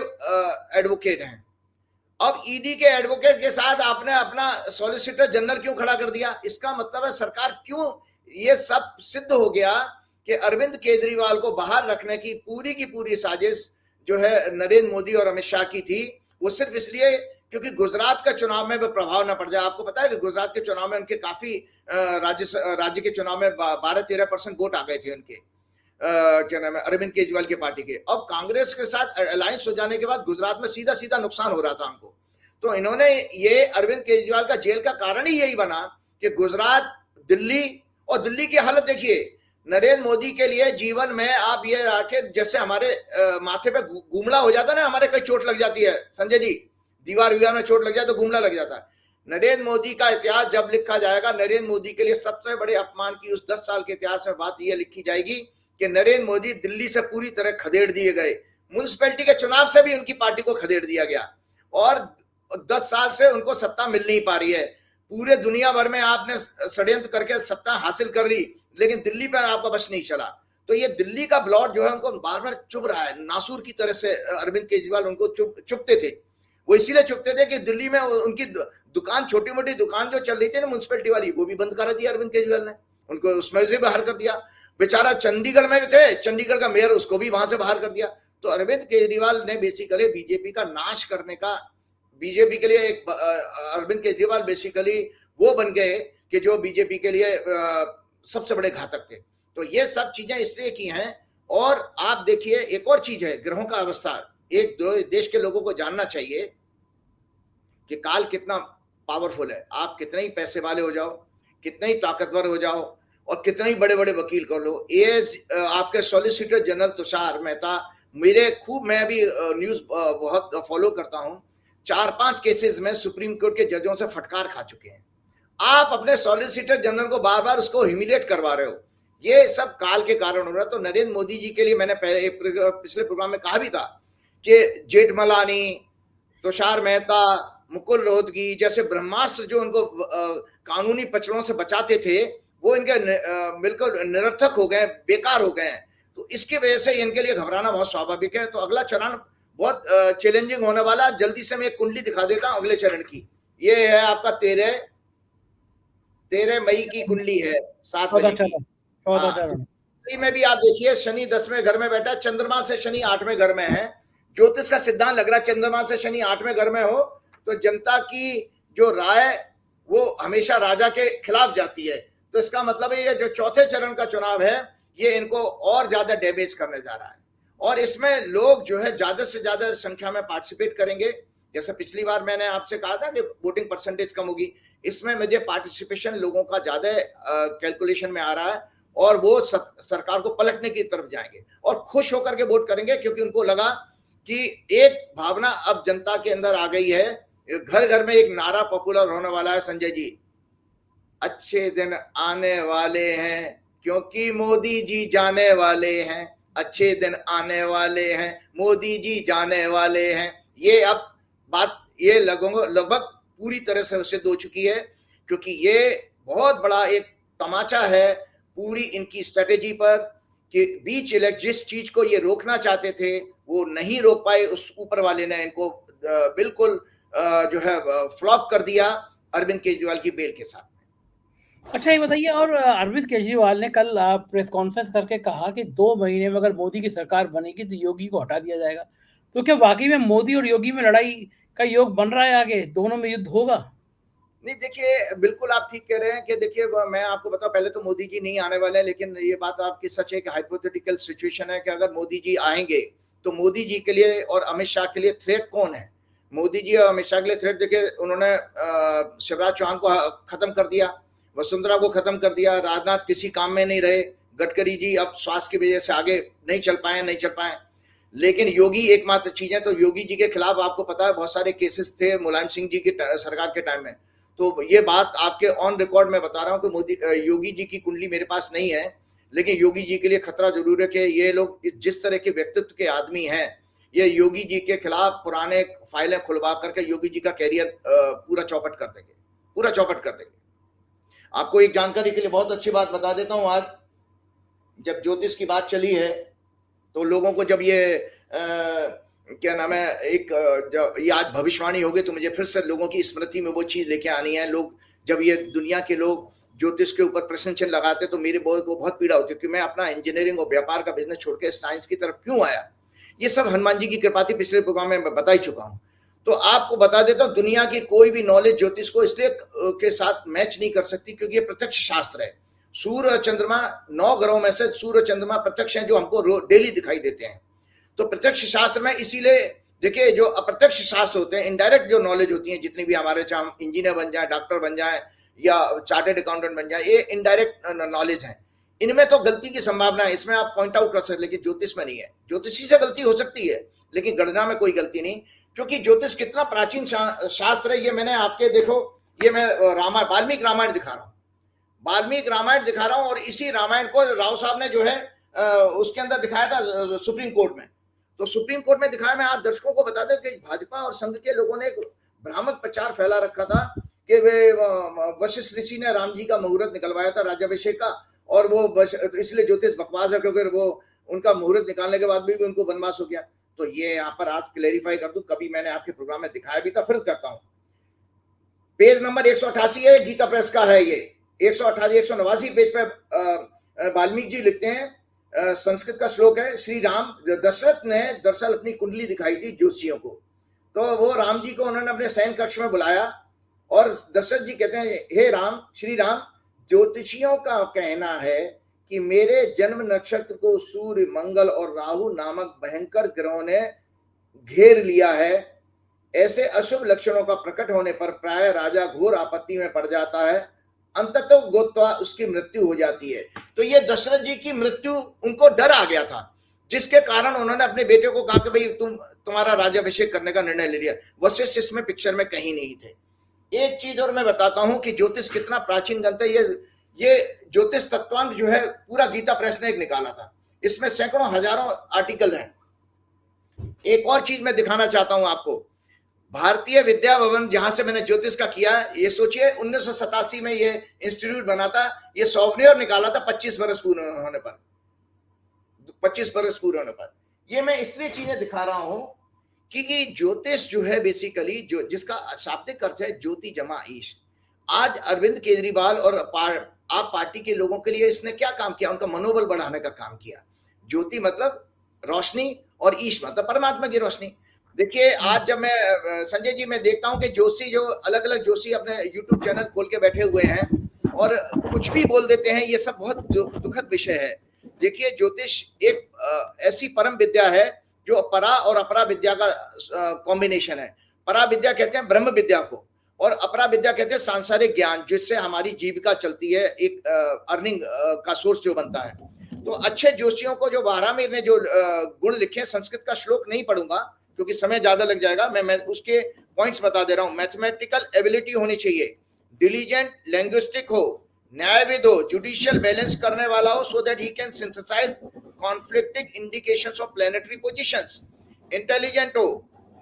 एडवोकेट हैं, अब ईडी के एडवोकेट के साथ आपने अपना सॉलिसिटर जनरल क्यों खड़ा कर दिया? इसका मतलब है सरकार क्यों, ये सब सिद्ध हो गया कि अरविंद केजरीवाल को बाहर रखने की पूरी साजिश जो है नरेंद्र मोदी और अमित शाह की थी, वो सिर्फ इसलिए क्योंकि गुजरात का चुनाव में प्रभाव न पड़ जाए। आपको पता है कि गुजरात के चुनाव में उनके काफी राज्य के चुनाव में 12-13% वोट आ गए थे उनके क्या नाम है अरविंद केजरीवाल की पार्टी के। अब कांग्रेस के साथ अलायंस हो जाने के बाद गुजरात में सीधा सीधा नुकसान हो रहा था हमको। तो इन्होंने ये अरविंद केजरीवाल का जेल का कारण ही यही बना कि गुजरात, दिल्ली, और दिल्ली की हालत देखिए नरेंद्र मोदी के लिए जीवन में आप ये आके जैसे हमारे माथे पे गुमला हो जाता ना, हमारे कहीं चोट लग जाती है संजय जी, दीवार में चोट लग जाए तो गुमला लग जाता है। नरेंद्र मोदी का इतिहास जब लिखा जाएगा, नरेंद्र मोदी के लिए सबसे बड़े अपमान की उस 10 साल के इतिहास में बात यह लिखी जाएगी कि नरेंद्र मोदी दिल्ली से पूरी तरह खदेड़ दिए गए। म्युनिसिपैलिटी के चुनाव से भी उनकी पार्टी को खदेड़ दिया गया और 10 साल से उनको सत्ता मिल नहीं पा रही है। पूरे दुनिया भर में आपने षड्यंत्र करके सत्ता हासिल कर ली, लेकिन दिल्ली पर आपका बस नहीं चला। तो ये दिल्ली का ब्लॉट जो है उनको बार बार चुभ रहा है, नासूर की तरह से अरविंद केजरीवाल उनको चुभते थे। वो इसीलिए चुपते थे कि दिल्ली में उनकी दुकान, छोटी मोटी दुकान जो चल रही थी ना म्युनिसिपैलिटी वाली, वो भी बंद कर दिया अरविंद केजरीवाल ने, उनको उसमें से बाहर कर दिया। बेचारा चंडीगढ़ में भी थे, चंडीगढ़ का मेयर, उसको भी वहां से बाहर कर दिया। तो अरविंद केजरीवाल ने बेसिकली बीजेपी का नाश करने का, बीजेपी के लिए एक अरविंद केजरीवाल बेसिकली वो बन गए कि जो बीजेपी के लिए सबसे बड़े घातक थे। तो ये सब चीजें इसलिए की हैं। और आप देखिए एक और चीज है, ग्रहों का अवस्था। एक देश के लोगों को जानना चाहिए कि काल कितना पावरफुल है। आप कितने ही पैसे वाले हो जाओ, कितने ही ताकतवर हो जाओ और कितने ही बड़े बड़े वकील कर लो, आपके सॉलिसिटर जनरल तुषार मेहता, मैं भी न्यूज बहुत फॉलो करता हूं, 4-5 केसेस में सुप्रीम कोर्ट के जजों से फटकार खा चुके हैं। आप अपने सॉलिसिटर जनरल को बार बार उसको ह्यूमिलेट करवा रहे हो। ये सब काल के कारण हो रहा है। तो नरेंद्र मोदी जी के लिए मैंने पिछले प्रोग्राम में कहा भी था कि जेठमलानी, तुषार मेहता, मुकुल रोहतगी जैसे ब्रह्मास्त्र जो उनको कानूनी पचड़ों से बचाते थे, वो इनके बिल्कुल निरर्थक हो गए, बेकार हो गए हैं। तो इसकी वजह से इनके लिए घबराना बहुत स्वाभाविक है। तो अगला चरण बहुत चैलेंजिंग होने वाला। जल्दी से मैं एक कुंडली दिखा देता हूं अगले चरण की। ये है आपका 13 मई की कुंडली है, 7 बजे की। 14 चरण में भी आप देखिए शनि 10वें घर में बैठा, चंद्रमा से शनि 8वें घर में है। ज्योतिष का सिद्धांत लग रहा है चंद्रमा से शनि 8वें घर में हो तो जनता की जो राय वो हमेशा राजा के खिलाफ जाती है। तो इसका मतलब है ये जो चौथे चरण का चुनाव है ये इनको और ज्यादा डैमेज करने जा रहा है। और इसमें लोग जो है ज्यादा से ज्यादा संख्या में पार्टिसिपेट करेंगे। जैसे पिछली बार मैंने आपसे कहा था कि वोटिंग परसेंटेज कम होगी, इसमें मुझे पार्टिसिपेशन लोगों का ज्यादा कैलकुलेशन में आ रहा है और वो सरकार को पलटने की तरफ जाएंगे और खुश होकर के वोट करेंगे, क्योंकि उनको लगा कि एक भावना अब जनता के अंदर आ गई है। घर घर में एक नारा पॉपुलर होने वाला है संजय जी, अच्छे दिन आने वाले हैं क्योंकि मोदी जी जाने वाले हैं, अच्छे दिन आने वाले हैं, मोदी जी जाने वाले हैं। ये अब बात ये लगभग पूरी तरह से सिद्ध हो चुकी है, क्योंकि ये बहुत बड़ा एक तमाचा है पूरी इनकी स्ट्रेटेजी पर कि बीच इलेक्शन जिस चीज को ये रोकना चाहते थे वो नहीं रोक पाए, उस ऊपर वाले ने इनको बिल्कुल जो है फ्लॉप कर दिया अरविंद केजरीवाल की बेल के साथ। अच्छा ये बताइए, और अरविंद केजरीवाल ने कल प्रेस कॉन्फ्रेंस करके कहा कि 2 महीने में अगर मोदी की सरकार बनेगी तो योगी को हटा दिया जाएगा। तो क्या वाकई में मोदी और योगी में लड़ाई का योग बन रहा है, आगे दोनों में युद्ध होगा? नहीं, देखिए बिल्कुल आप ठीक कह रहे हैं कि देखिए मैं आपको बताऊं, पहले तो मोदी जी नहीं आने वाले हैं, लेकिन ये बात आपकी सच है कि हाइपोथेटिकल सिचुएशन है कि अगर मोदी जी आएंगे तो मोदी जी के लिए और अमित शाह के लिए थ्रेट कौन है? मोदी जी और अमित शाह के लिए थ्रेट, देखिए उन्होंने शिवराज चौहान को खत्म कर दिया, वसुंधरा को खत्म कर दिया, राजनाथ किसी काम में नहीं रहे, गडकरी जी अब स्वास्थ्य की वजह से आगे नहीं चल पाए। लेकिन योगी एकमात्र चीज है, तो योगी जी के खिलाफ आपको पता है बहुत सारे केसेस थे मुलायम सिंह जी की सरकार के टाइम में। तो ये बात आपके ऑन रिकॉर्ड में बता रहा हूं कि मोदी योगी जी की कुंडली मेरे पास नहीं है, लेकिन योगी जी के लिए खतरा जरूर है कि ये लोग जिस तरह के व्यक्तित्व के आदमी हैं, ये योगी जी के खिलाफ पुराने फाइलें खुलवा करके योगी जी का कैरियर पूरा चौपट कर देंगे। आपको एक जानकारी के लिए बहुत अच्छी बात बता देता हूं, आज जब ज्योतिष की बात चली है तो लोगों को जब ये क्या नाम है, एक ये आज भविष्यवाणी होगी तो मुझे फिर से लोगों की स्मृति में वो चीज लेके आनी है। लोग जब ये दुनिया के लोग ज्योतिष के ऊपर प्रश्न चिन्ह लगाते तो मेरी बहुत पीड़ा होती है कि मैं अपना इंजीनियरिंग और व्यापार का बिजनेस छोड़ के साइंस की तरफ क्यों आया। ये सब हनुमान जी की कृपा थी, पिछले प्रोग्राम में मैं बता ही चुका हूँ। तो आपको बता देता हूँ, दुनिया की कोई भी नॉलेज ज्योतिष को इसलिए के साथ मैच नहीं कर सकती क्योंकि ये प्रत्यक्ष शास्त्र है। सूर्य और चंद्रमा 9 ग्रहों में से सूर्य चंद्रमा प्रत्यक्ष हैं जो हमको डेली दिखाई देते हैं। तो प्रत्यक्ष शास्त्र में इसीलिए देखिए जो अप्रत्यक्ष शास्त्र होते हैं, इनडायरेक्ट जो नॉलेज होती है जितनी भी हमारे, चाहे हम इंजीनियर बन जाए, डॉक्टर बन जाए या चार्टर्ड अकाउंटेंट बन जाए, ये इनडायरेक्ट नॉलेज है। इनमें तो गलती की संभावना है, इसमें आप पॉइंट आउट कर सकते, लेकिन ज्योतिष में नहीं है। ज्योतिषी से गलती हो सकती है लेकिन गणना में कोई गलती नहीं, क्योंकि ज्योतिष कितना प्राचीन शास्त्र है। ये मैंने आपके देखो, ये मैं रामायण वाल्मीकि रामायण दिखा रहा हूं और इसी रामायण को राव साहब ने जो है उसके अंदर दिखाया था सुप्रीम कोर्ट में। तो सुप्रीम कोर्ट में दिखाया, मैं आज दर्शकों को बता दूं कि भाजपा और संघ के लोगों ने एक भ्रामक प्रचार फैला रखा था कि वे वशिष्ठ ऋषि ने राम जी का मुहूर्त निकलवाया था राज्याभिषेक का, और वो इसलिए ज्योतिष बकवास है क्योंकि वो उनका मुहूर्त निकालने के बाद भी उनको वनवास हो गया। तो ये यहाँ पर आज क्लेरिफाई कर दूं, कभी मैंने आपके प्रोग्राम में दिखाया भी था, फिर करता हूं। पेज नंबर 188 है, गीता प्रेस का है ये, 189 पेज पे वाल्मीकि जी लिखते हैं, संस्कृत का श्लोक है। श्री राम दशरथ ने दरअसल अपनी कुंडली दिखाई थी ज्योतिषियों को, तो वो राम जी को उन्होंने अपने शयन कक्ष में बुलाया और दशरथ जी कहते हैं, हे राम, श्री राम, ज्योतिषियों का कहना है कि मेरे जन्म नक्षत्र को सूर्य, मंगल और राहु नामक भयंकर ग्रहों ने घेर लिया है। ऐसे अशुभ लक्षणों का प्रकट होने पर प्राय राजा घोर आपत्ति में पड़ जाता है, अंततः गोत्वा उसकी मृत्यु हो जाती है। तो ये दशरथ जी की मृत्यु, उनको डर आ गया था, जिसके कारण उन्होंने अपने बेटे को कहा कि भाई तुम्हारा राज्याभिषेक करने का निर्णय ले लिया। वशिष्ठ इसमें पिक्चर में कहीं नहीं थे। एक चीज और मैं बताता हूं कि ज्योतिष कितना प्राचीन ग्रंथ है। ये ज्योतिष तत्वांक जो है पूरा गीता प्रेस ने एक निकाला था, इसमें सैकड़ों हजारों आर्टिकल हैं। एक और चीज मैं दिखाना चाहता हूं आपको, भारतीय विद्या भवन जहां से मैंने ज्योतिष का किया, ये सोचिए 1987 में ये इंस्टीट्यूट बना था, ये सॉफ्टवेयर निकाला था 25 बरस पूरे होने पर। ये मैं इसलिए चीजें दिखा रहा हूं कि ज्योतिष जो है बेसिकली जो जिसका शाब्दिक अर्थ है ज्योति जमा ईश। आज अरविंद केजरीवाल और आप पार्टी के लोगों के लिए इसने क्या काम किया? उनका मनोबल बढ़ाने का काम किया। ज्योति मतलब रोशनी और ईश मतलब परमात्मा की रोशनी। देखिए आज जब मैं संजय जी मैं देखता हूं कि जोशी जो अलग अलग जोशी अपने यूट्यूब चैनल खोल के बैठे हुए हैं और कुछ भी बोल देते हैं, ये सब बहुत दुखद विषय है। देखिए ज्योतिष एक ऐसी परम विद्या है जो परा और अपरा विद्या का कॉम्बिनेशन है। परा विद्या कहते हैं ब्रह्म विद्या को, और अपरा विद्या कहते हैं सांसारिक ज्ञान, जिससे हमारी जीविका चलती है, एक अर्निंग का सोर्स जो बनता है। तो अच्छे जोशियों को जो बारामीर ने जो गुण लिखे, संस्कृत का श्लोक नहीं पढ़ूंगा क्योंकि समय ज्यादा लग जाएगा, मैं उसके पॉइंट्स बता दे रहा हूं। मैथमेटिकल एबिलिटी होनी चाहिए, डिलीजेंट लिंग्विस्टिक हो, न्यायविद हो, जुडिशियल बैलेंस करने वाला हो, so that he can synthesize conflicting indications of planetary positions. Intelligent हो,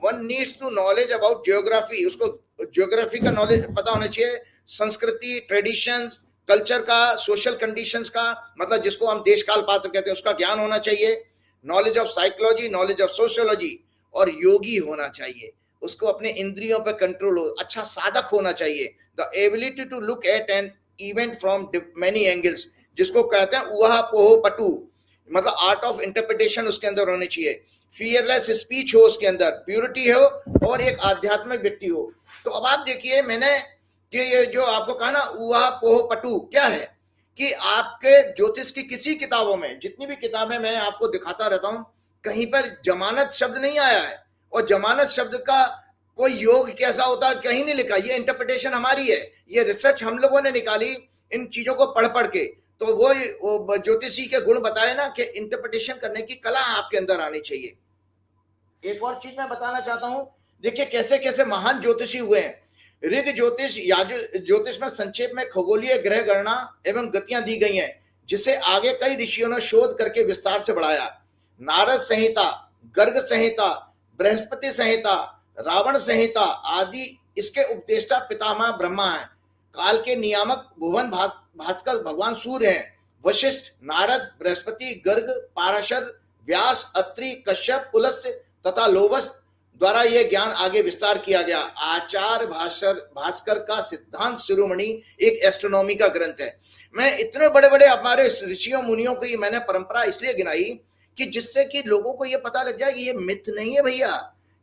one needs to knowledge about geography, उसको ज्योग्राफी का नॉलेज पता होना चाहिए, संस्कृति, ट्रेडिशंस, कल्चर का, सोशल कंडीशंस का, मतलब जिसको हम देश काल पात्र कहते हैं, उसका ज्ञान होना चाहिए, knowledge of psychology, knowledge of sociology, और योगी होना चाहिए, उसको अपने इंद्रियों पर कंट्रोल हो, अच्छा साधक होना चाहिए, the ability to look at an event from many angles, जिसको कहते हैं उहा पोह पटू, मतलब आर्ट ऑफ इंटरप्रिटेशन उसके अंदर होनी चाहिए, फियरलेस स्पीच हो उसके अंदर, प्यूरिटी हो, और एक आध्यात्मिक व्यक्ति हो। तो अब आप देखिए, मैंने कि ये जो आपको कहा ना उहा पोह पटू क्या है, कि आपके ज्योतिष की किसी किताबों में, जितनी भी किताबें मैं आपको दिखाता रहता हूं, कहीं पर जमानत शब्द नहीं आया है, और जमानत शब्द का कोई योग कैसा होता है कहीं नहीं लिखा, ये इंटरप्रिटेशन हमारी है, ये रिसर्च हम लोगों ने निकाली इन चीजों को पढ़ पढ़ के। तो वो ज्योतिषी के गुण बताए ना कि इंटरप्रिटेशन करने की कला आपके अंदर आनी चाहिए। एक और चीज मैं बताना चाहता हूं, देखिए कैसे कैसे महान ज्योतिषी हुए हैं। ऋग ज्योतिष, ज्योतिष में संक्षेप में खगोलीय ग्रह गणना एवं गतियां दी गई हैं, जिसे आगे कई ऋषियों ने शोध करके विस्तार से बढ़ाया। नारद संहिता, गर्ग संहिता, बृहस्पति संहिता, रावण संहिता आदि इसके उपदेष्टा पितामह ब्रह्मा है। काल के नियामक भुवन भास्कर भगवान सूर्य हैं। वशिष्ठ, नारद, बृहस्पति, गर्ग, पाराशर, व्यास, अत्रि, कश्यप, पुलस्त्य तथा लोभस द्वारा यह ज्ञान आगे विस्तार किया गया। आचार्य भास्कर का सिद्धांत शिरोमणि एक एस्ट्रोनॉमी का ग्रंथ है। मैं इतने बड़े बड़े हमारे ऋषियों मुनियों की मैंने परंपरा इसलिए गिनाई कि जिससे कि लोगों को यह पता लग जाए कि ये मिथ नहीं है भैया,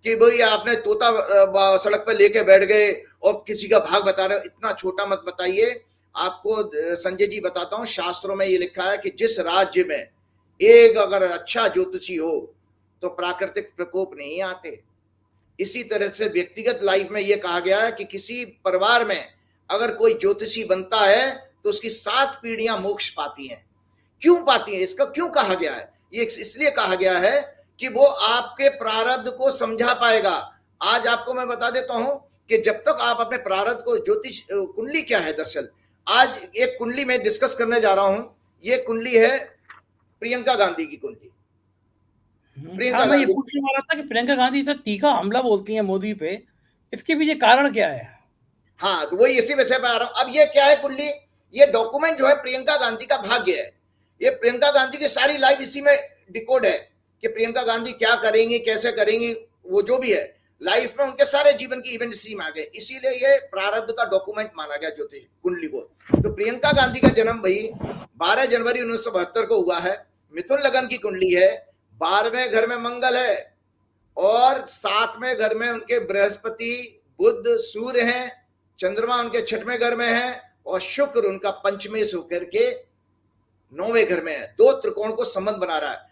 कि भाई आपने तोता सड़क पर लेके बैठ गए और किसी का भाग बता रहे हो, इतना छोटा मत बताइए। आपको संजय जी बताता हूं, शास्त्रों में ये लिखा है कि जिस राज्य में एक अगर अच्छा ज्योतिषी हो तो प्राकृतिक प्रकोप नहीं आते। इसी तरह से व्यक्तिगत लाइफ में यह कहा गया है कि किसी परिवार में अगर कोई ज्योतिषी बनता है तो उसकी 7 पीढ़ियां मोक्ष पाती हैं। क्यों पाती हैं, इसका क्यों कहा गया है? ये इसलिए कहा गया है कि वो आपके प्रारब्ध को समझा पाएगा। आज आपको मैं बता देता हूं कि जब तक आप अपने प्रारब्ध को, ज्योतिष कुंडली क्या है दरअसल, आज एक कुंडली में डिस्कस करने जा रहा हूं। ये कुंडली है प्रियंका गांधी की कुंडली। हाँ, मैं ये पूछने वाला था कि प्रियंका गांधी इतना तीखा हमला बोलती हैं मोदी पे, इसके पीछे कारण क्या है? हाँ, तो वही इसी विषय पर आ रहा हूं। अब ये क्या है कुंडली, ये डॉक्यूमेंट जो है प्रियंका गांधी का भाग्य है। ये प्रियंका गांधी की सारी लाइफ इसी में डिकोड है कि प्रियंका गांधी क्या करेंगी, कैसे करेंगी, वो जो भी है लाइफ में उनके सारे जीवन की इवेंट इसी में आ गए। इसीलिए ये प्रारब्ध का डॉक्यूमेंट माना गया ज्योतिष कुंडली को। तो प्रियंका गांधी का जन्म भाई 12 जनवरी 1972 को हुआ है। मिथुन लगन की कुंडली है। 12वें घर में मंगल है और 7वें घर में उनके बृहस्पति, बुध, सूर्य हैं। चंद्रमा उनके 6वें घर में है और शुक्र उनका पंचमे से होकर के 9वें घर में है। 2 त्रिकोण को संबंध बना रहा है।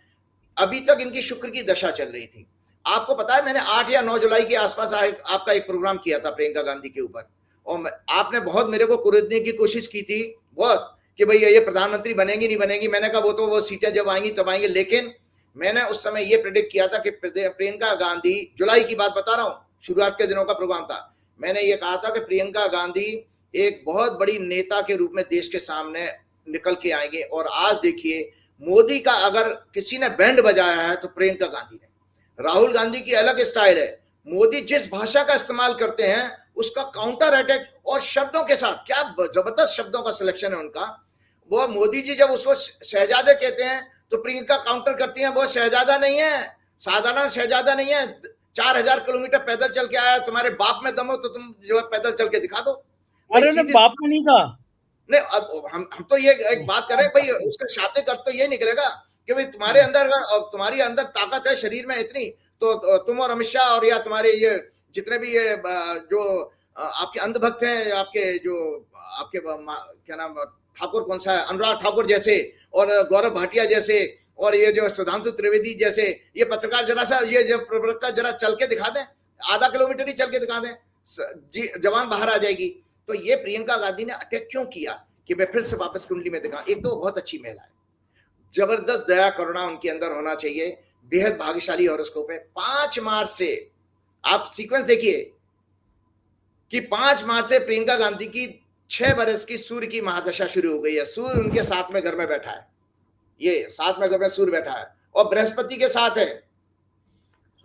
अभी तक इनकी शुक्र की दशा चल रही थी। आपको पता है मैंने 8 या 9 जुलाई के आसपास आपका एक प्रोग्राम किया था प्रियंका गांधी के ऊपर, और आपने बहुत मेरे को कुरेदने की कोशिश की थी बहुत, कि भाई ये प्रधानमंत्री बनेंगी नहीं बनेंगी। मैंने कहा वो सीटें जब आएंगी तब आएंगी, लेकिन मैंने उस समय ये प्रेडिक्ट किया था कि प्रियंका गांधी, जुलाई की बात बता रहा हूं, शुरुआत के दिनों का प्रोग्राम था, मैंने ये कहा था कि प्रियंका गांधी एक बहुत बड़ी नेता के रूप में देश के सामने निकल के आएंगे। और आज देखिए, मोदी का अगर किसी ने बैंड बजाया है तो प्रियंका गांधी ने। राहुल गांधी की अलग स्टाइल है। मोदी जिस भाषा का इस्तेमाल करते हैं उसका काउंटर अटैक और शब्दों के साथ, क्या जबरदस्त शब्दों का सिलेक्शन है उनका। वो मोदी जी जब उसको शहजादे कहते हैं तो प्रियंका काउंटर करती हैं, वो शहजादा नहीं है, साधारण शहजादा नहीं है। 4000 किलोमीटर पैदल चल के आया, तुम्हारे बाप में दम हो तो तुम जो है पैदल चल के दिखा दो। अरे बाप में नहीं कहा, नहीं, अब हम तो ये एक बात करें भाई, उसका शाब्दिक अर्थ तो ये निकलेगा कि भाई तुम्हारे अंदर, तुम्हारी अंदर ताकत है शरीर में इतनी, तो तुम और अमित शाह और या तुम्हारे ये जितने भी ये जो आपके अंधभक्त हैं, आपके जो आपके क्या नाम ठाकुर कौन सा है, अनुराग ठाकुर जैसे और गौरव भाटिया जैसे और ये जो सुधांशु त्रिवेदी जैसे ये पत्रकार, जरा सा ये जो प्रवक्ता जरा चल के दिखा दें, आधा किलोमीटर ही चल के दिखा दें, जवान बाहर आ जाएगी। तो ये प्रियंका गांधी ने अटैक क्यों किया कि मैं फिर से वापस कुंडली में दिखा। एक तो बहुत अच्छी महिला है, जबरदस्त दया करुणा उनके अंदर होना चाहिए, बेहद भाग्यशाली हॉरोस्कोप है। 5 मार्च से आप सीक्वेंस देखिए कि 5 मार्च से प्रियंका गांधी की 6 बरस की सूर्य की महादशा शुरू हो गई है। सूर्य उनके साथ में घर में बैठा है, ये साथ में घर में सूर्य बैठा है और बृहस्पति के साथ है।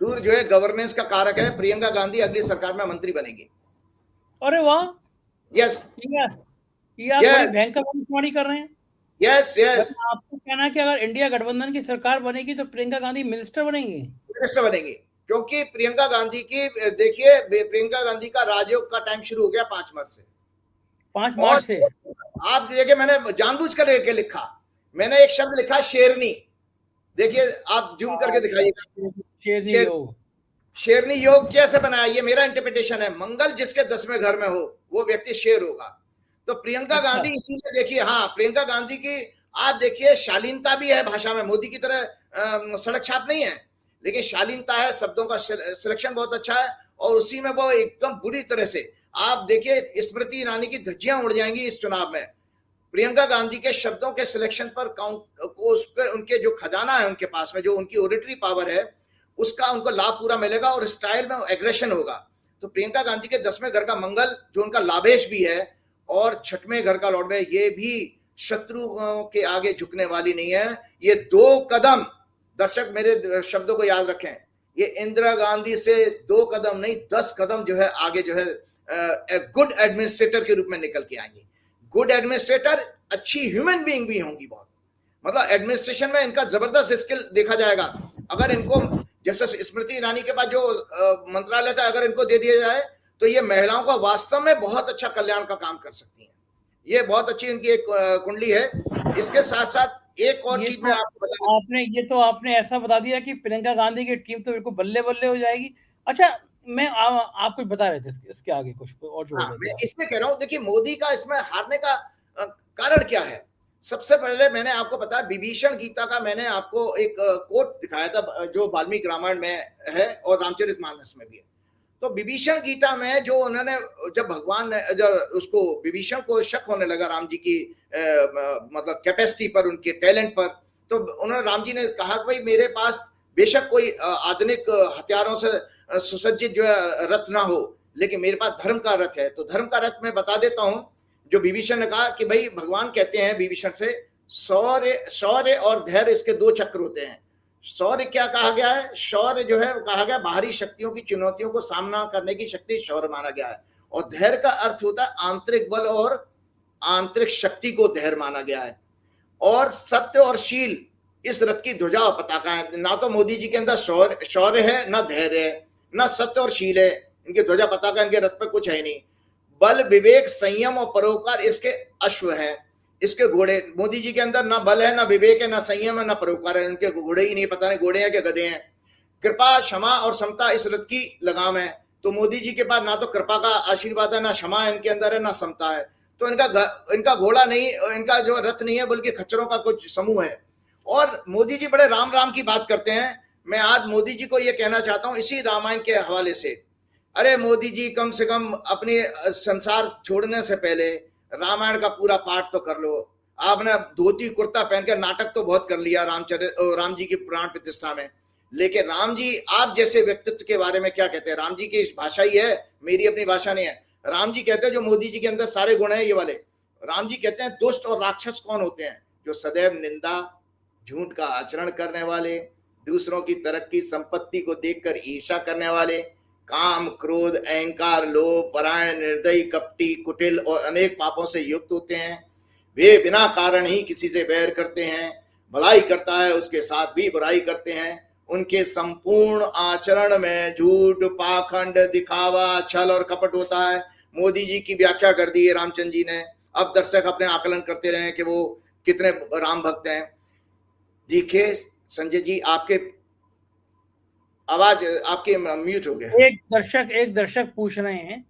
सूर्य जो है गवर्नेंस का कारक है। प्रियंका गांधी अगली सरकार में मंत्री बनेगी। अरे वाह, यस ये आप बड़ी यस भयंकर भविष्यवाणी कर रहे हैं। यस यस मतलब आपको कहना है कि अगर इंडिया गठबंधन की सरकार बनेगी तो प्रियंका गांधी मिनिस्टर बनेंगी? मिनिस्टर बनेगी, क्योंकि प्रियंका गांधी की, देखिए प्रियंका गांधी का राजयोग का टाइम शुरू हो गया 5 मार्च से। 5 मार्च से? आप देखिए, मैंने जानबूझ कर लेके लिखा, मैंने एक शब्द लिखा शेरनी। देखिए आप जूम करके दिखाइएगा। शेरनी योग। शेरनी योग कैसे बनाया, ये मेरा इंटरप्रिटेशन है। मंगल जिसके 10वें घर में हो वो व्यक्ति शेर होगा। तो प्रियंका अच्छा। गांधी इसीलिए, देखिए हाँ, प्रियंका गांधी की आप देखिए शालीनता भी है भाषा में। मोदी की तरह सड़क छाप नहीं है, लेकिन शालीनता है, शब्दों का सिलेक्शन बहुत अच्छा है। और उसी में वो एकदम बुरी तरह से, आप देखिए स्मृति ईरानी की धज्जियां उड़ जाएंगी इस चुनाव में। प्रियंका गांधी के शब्दों के सिलेक्शन पर उस पर उनके जो खजाना है उनके पास में, जो उनकी ऑडिटरी पावर है, उसका उनको लाभ पूरा मिलेगा और स्टाइल में एग्रेशन होगा। तो प्रियंका गांधी के 10वें घर का मंगल जो उनका लाभेश भी है और 6वें घर का लॉर्ड में, ये भी शत्रुओं के आगे झुकने वाली नहीं है। ये 2 कदम, दर्शक मेरे शब्दों को याद रखें, ये इंदिरा गांधी से 2 कदम नहीं 10 कदम जो है आगे जो है गुड एडमिनिस्ट्रेटर के रूप में निकल के आएंगी। गुड एडमिनिस्ट्रेटर, अच्छी ह्यूमन बीइंग भी होंगी बहुत। मतलब एडमिनिस्ट्रेशन में इनका जबरदस्त स्किल देखा जाएगा। अगर इनको, जैसे स्मृति ईरानी के पास जो मंत्रालय था, अगर इनको दे दिया जाए तो ये महिलाओं का वास्तव में बहुत अच्छा कल्याण का काम कर सकती हैं। ये बहुत अच्छी इनकी एक कुंडली है। इसके साथ साथ एक और चीज मैं आपको बता, आपने ऐसा बता दिया कि प्रियंका गांधी की टीम तो बिल्कुल बल्ले बल्ले हो जाएगी। अच्छा, आप कुछ बता रहे थे इसके आगे कुछ और जोड़ हाँ, रहे थे मैं आप। इसमें कह रहा हूँ, देखिए मोदी का इसमें हारने का कारण क्या है। सबसे पहले मैंने आपको बताया, विभीषण गीता का मैंने आपको एक कोट दिखाया था जो वाल्मीकि रामायण में है और रामचरितमानस में भी है। तो विभीषण गीता में जो उन्होंने, जब भगवान ने, जब उसको विभीषण को शक होने लगा राम जी की मतलब कैपेसिटी पर, उनके टैलेंट पर, तो उन्होंने, राम जी ने कहा कि भाई मेरे पास बेशक कोई आधुनिक हथियारों से सुसज्जित जो है रथ ना हो, लेकिन मेरे पास धर्म का रथ है। तो धर्म का रथ मैं बता देता हूं। जो विभीषण ने कहा कि भाई, भगवान कहते हैं विभीषण से, शौर्य और धैर्य इसके 2 चक्र होते हैं। शौर्य क्या कहा गया है, शौर्य जो है कहा गया बाहरी शक्तियों की चुनौतियों को सामना करने की शक्ति शौर्य माना गया है। और धैर्य का अर्थ होता है आंतरिक बल और आंतरिक शक्ति को धैर्य माना गया है। और सत्य और शील इस रथ की ध्वजा और पताका है। ना तो मोदी जी के अंदर शौर्य है, ना धैर्य है, ना सत्य और शील है। इनके ध्वजा पताका, इनके रथ पर कुछ है नहीं। बल, विवेक, संयम और परोपकार इसके अश्व हैं, इसके घोड़े। मोदी जी के अंदर ना बल है, ना विवेक है, ना संयम है, ना परोपकार है। इनके घोड़े ही नहीं, पता नहीं घोड़े हैं कि गधे हैं। कृपा, क्षमा और समता इस रथ की लगाम है। तो मोदी जी के पास ना तो कृपा का आशीर्वाद है, ना क्षमा इनके अंदर है, ना समता है। तो इनका घोड़ा नहीं, इनका जो रथ नहीं है, बल्कि खच्चरों का कुछ समूह है। और मोदी जी बड़े राम राम की बात करते हैं। मैं आज मोदी जी को यह कहना चाहता हूं इसी रामायण के हवाले से, अरे मोदी जी, कम से कम अपने संसार छोड़ने से पहले रामायण का पूरा पाठ तो कर लो। आपने धोती कुर्ता पहनकर नाटक तो बहुत कर लिया राम जी की पुराण प्रतिष्ठा में, लेकिन राम जी आप जैसे व्यक्तित्व के बारे में क्या कहते हैं। राम जी की भाषा ही है, मेरी अपनी भाषा नहीं है। राम जी कहते हैं जो मोदी जी के अंदर सारे गुण हैं ये वाले। राम जी कहते हैं दुष्ट और राक्षस कौन होते हैं, जो सदैव निंदा, झूठ का आचरण करने वाले, दूसरों की तरक्की संपत्ति को देखकर ईर्ष्या करने वाले, काम, क्रोध, अहंकार, लोभ, परायण, निर्दयी, कपटी, कुटिल और अनेक पापों से युक्त होते हैं। वे बिना कारण ही किसी से बैर करते हैं, भलाई करता है उसके साथ भी बुराई करते हैं। उनके संपूर्ण आचरण में झूठ, पाखंड, दिखावा, छल और कपट होता है। मोदी जी की व्याख्या कर दी है रामचंद्र जी ने। अब दर्शक अपने आकलन करते रहे कि वो कितने राम भक्त हैं। देखिए संजय जी, आपके आवाज आपके म्यूट हो गया। एक दर्शक पूछ रहे हैं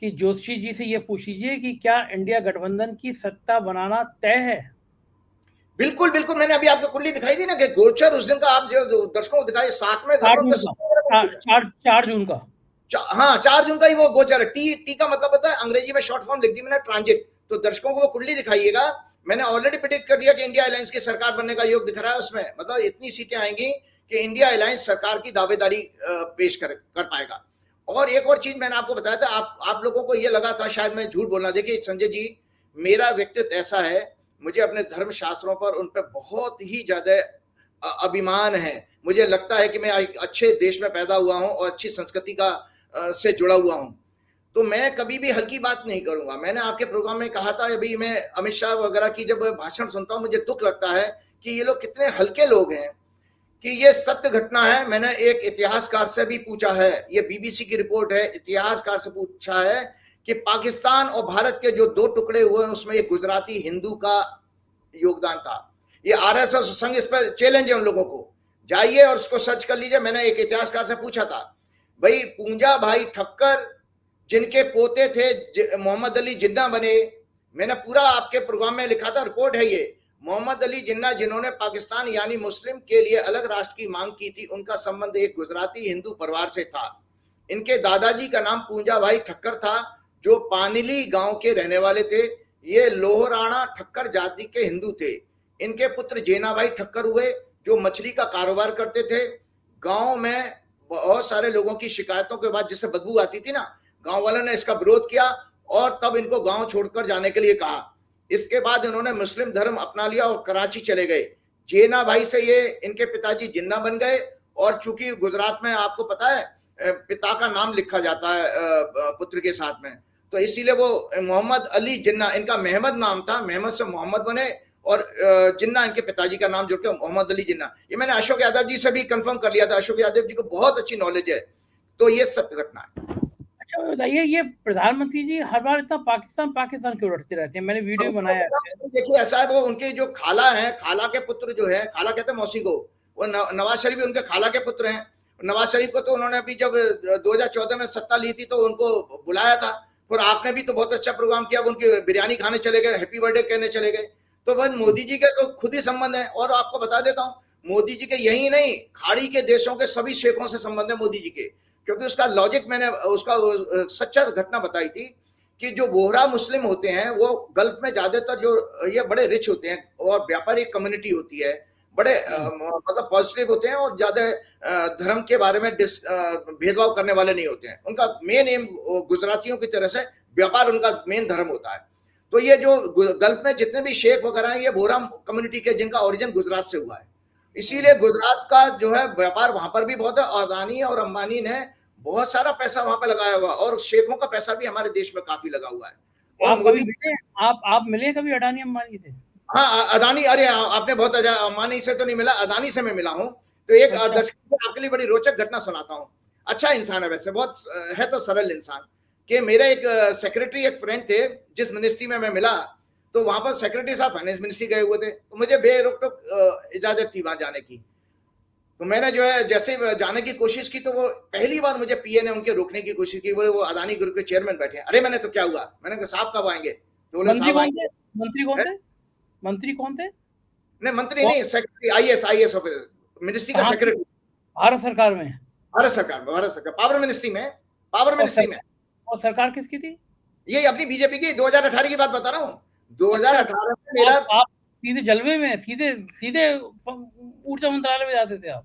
कि जोशी जी से ये पूछ लीजिए कि क्या इंडिया गठबंधन की सत्ता बनाना तय है? बिल्कुल बिल्कुल, मैंने अभी आपको कुंडली दिखाई दी ना कि गोचर उस दिन का, आप जो दर्शकों को दिखाई 7वें घर में 4 जून का। हाँ 4 जून का ही वो गोचर है। टी का मतलब होता है, अंग्रेजी में शॉर्ट फॉर्म लिख दी मैंने, ट्रांजिट। तो दर्शकों को वो कुंडली दिखाइएगा। मैंने ऑलरेडी प्रेडिक्ट कर दिया कि इंडिया अलायंस की सरकार बनने का योग दिख रहा है उसमें। मतलब इतनी सीटें आएंगी कि इंडिया अलायंस सरकार की दावेदारी पेश कर पाएगा। और एक और चीज मैंने आपको बताया था, आप लोगों को ये लगा था शायद मैं झूठ बोलना। देखिए संजय जी, मेरा व्यक्तित्व ऐसा है, मुझे अपने धर्म शास्त्रों पर उन पर बहुत ही ज्यादा अभिमान है। मुझे लगता है कि मैं एक अच्छे देश में पैदा हुआ हूं और अच्छी संस्कृति का से जुड़ा हुआ हूं, तो मैं कभी भी हल्की बात नहीं करूंगा। मैंने आपके प्रोग्राम में कहा था, अभी मैं अमित शाह वगैरह की जब भाषण सुनता हूं मुझे दुख लगता है कि ये लोग कितने हल्के लोग हैं, कि ये सत्य घटना है। मैंने एक इतिहासकार से भी पूछा है, ये बीबीसी की रिपोर्ट है, इतिहासकार से पूछा है कि पाकिस्तान और भारत के जो दो टुकड़े हुए उसमें एक गुजराती हिंदू का योगदान था। ये आरएसएस संघ इस पर चैलेंज है उन लोगों को, जाइए और उसको सर्च कर लीजिए। मैंने एक इतिहासकार से पूछा था, भाई पूंजा भाई ठक्कर जिनके पोते थे मोहम्मद अली जिन्ना बने, मैंने पूरा आपके प्रोग्राम में लिखा था, रिपोर्ट है ये। मोहम्मद अली जिन्ना जिन्होंने पाकिस्तान यानी मुस्लिम के लिए अलग राष्ट्र की मांग की थी, उनका संबंध एक गुजराती हिंदू परिवार से था। इनके दादाजी का नाम पूंजा भाई ठक्कर था, जो पानीली गांव के रहने वाले थे। ये लोहराणा ठक्कर जाति के हिंदू थे। इनके पुत्र जेना भाई ठक्कर हुए, जो मछली का कारोबार करते थे। गांव में बहुत सारे लोगों की शिकायतों के बाद, जिससे बदबू आती थी ना, गांव वालों ने इसका विरोध किया और तब इनको गांव छोड़कर जाने के लिए कहा। इसके बाद इन्होंने मुस्लिम धर्म अपना लिया और कराची चले गए। जेना भाई से ये इनके पिताजी जिन्ना बन गए, और चूंकि गुजरात में आपको पता है पिता का नाम लिखा जाता है पुत्र के साथ में, तो इसीलिए वो मोहम्मद अली जिन्ना, इनका महमद नाम था, महमद से मोहम्मद बने, और जिन्ना इनके पिताजी का नाम जोड़ के मोहम्मद अली जिन्ना। ये मैंने अशोक यादव जी से भी कंफर्म कर लिया था, अशोक यादव जी को बहुत अच्छी नॉलेज है। तो ये सत्य घटना है। अच्छा बताइए, ये प्रधानमंत्री जी हर बार इतना पाकिस्तान पाकिस्तान क्यों लड़ते रहते हैं? मैंने वीडियो बनाया है। देखिए ऐसा है, वो उनके जो खाला है, खाला के पुत्र जो है, खाला कहते हैं मौसी को, वो नवाज शरीफ भी उनके खाला के पुत्र हैं। नवाज शरीफ को तो उन्होंने अभी जब 2014 में सत्ता ली थी तो उनको बुलाया था, और आपने भी तो बहुत अच्छा प्रोग्राम किया, उनकी बिरयानी खाने चले गए, हैप्पी बर्थडे कहने चले गए। तो वह मोदी जी के तो खुद ही संबंध है। और आपको बता देता हूँ, मोदी जी के यही नहीं, खाड़ी के देशों के सभी शेखों से संबंध है मोदी जी के, क्योंकि उसका लॉजिक मैंने उसका सच्चा घटना बताई थी कि जो बोहरा मुस्लिम होते हैं वो गल्फ में ज्यादातर जो ये बड़े रिच होते हैं और व्यापारी कम्युनिटी होती है, बड़े मतलब पॉजिटिव होते हैं और ज्यादा धर्म के बारे में भेदभाव करने वाले नहीं होते हैं। उनका मेन एम गुजरातियों की तरह से व्यापार उनका मेन धर्म होता है। तो ये जो गल्फ में जितने भी शेख वगैरह हैं, ये बोहरा कम्युनिटी के जिनका ओरिजिन गुजरात से हुआ है। इसीलिए गुजरात का जो है व्यापार वहां पर भी बहुत है। अदानी और अंबानी ने बहुत सारा पैसा वहां पर लगाया हुआ, और शेखों का पैसा भी हमारे देश में काफी लगा हुआ है। और मोदी आप मिले कभी अडानी अंबानी से? हाँ, अदानी, अरे आपने बहुत अंबानी से तो नहीं मिला, अदानी से मैं मिला हूँ। तो एक दर्शक आपके लिए बड़ी रोचक घटना सुनाता हूँ। अच्छा इंसान है वैसे, बहुत है तो सरल इंसान। कि मेरे एक सेक्रेटरी, एक फ्रेंड थे, जिस मिनिस्ट्री में मैं मिला, तो वहां पर सेक्रेटरी साहब फाइनेंस मिनिस्ट्री गए हुए थे, तो मुझे बेरोक टोक इजाजत थी वहां जाने की। तो मैंने जो है जैसे जाने की कोशिश की, तो वो पहली बार मुझे पीए ने उनके रोकने की कोशिश की। वो अदानी ग्रुप के चेयरमैन बैठे हैं। अरे मैंने तो क्या हुआ, मैंने कहा साहब कब आएंगे? तो बोले साहब आएंगे। मंत्री कौन थे? मंत्री कौन थे? नहीं मंत्री नहीं, सेक्रेटरी, आईएएस ऑफिसर, मिनिस्ट्री का सेक्रेटरी। भारत सरकार में? भारत सरकार पावर मिनिस्ट्री में, पावर मिनिस्ट्री में। और सरकार किसकी थी? ये अपनी बीजेपी की। 2018 की बात बता रहा हूँ। 2018 में मेरा आप सीधे जलवे में, सीधे ऊर्जा मंत्रालय में जाते थे आप?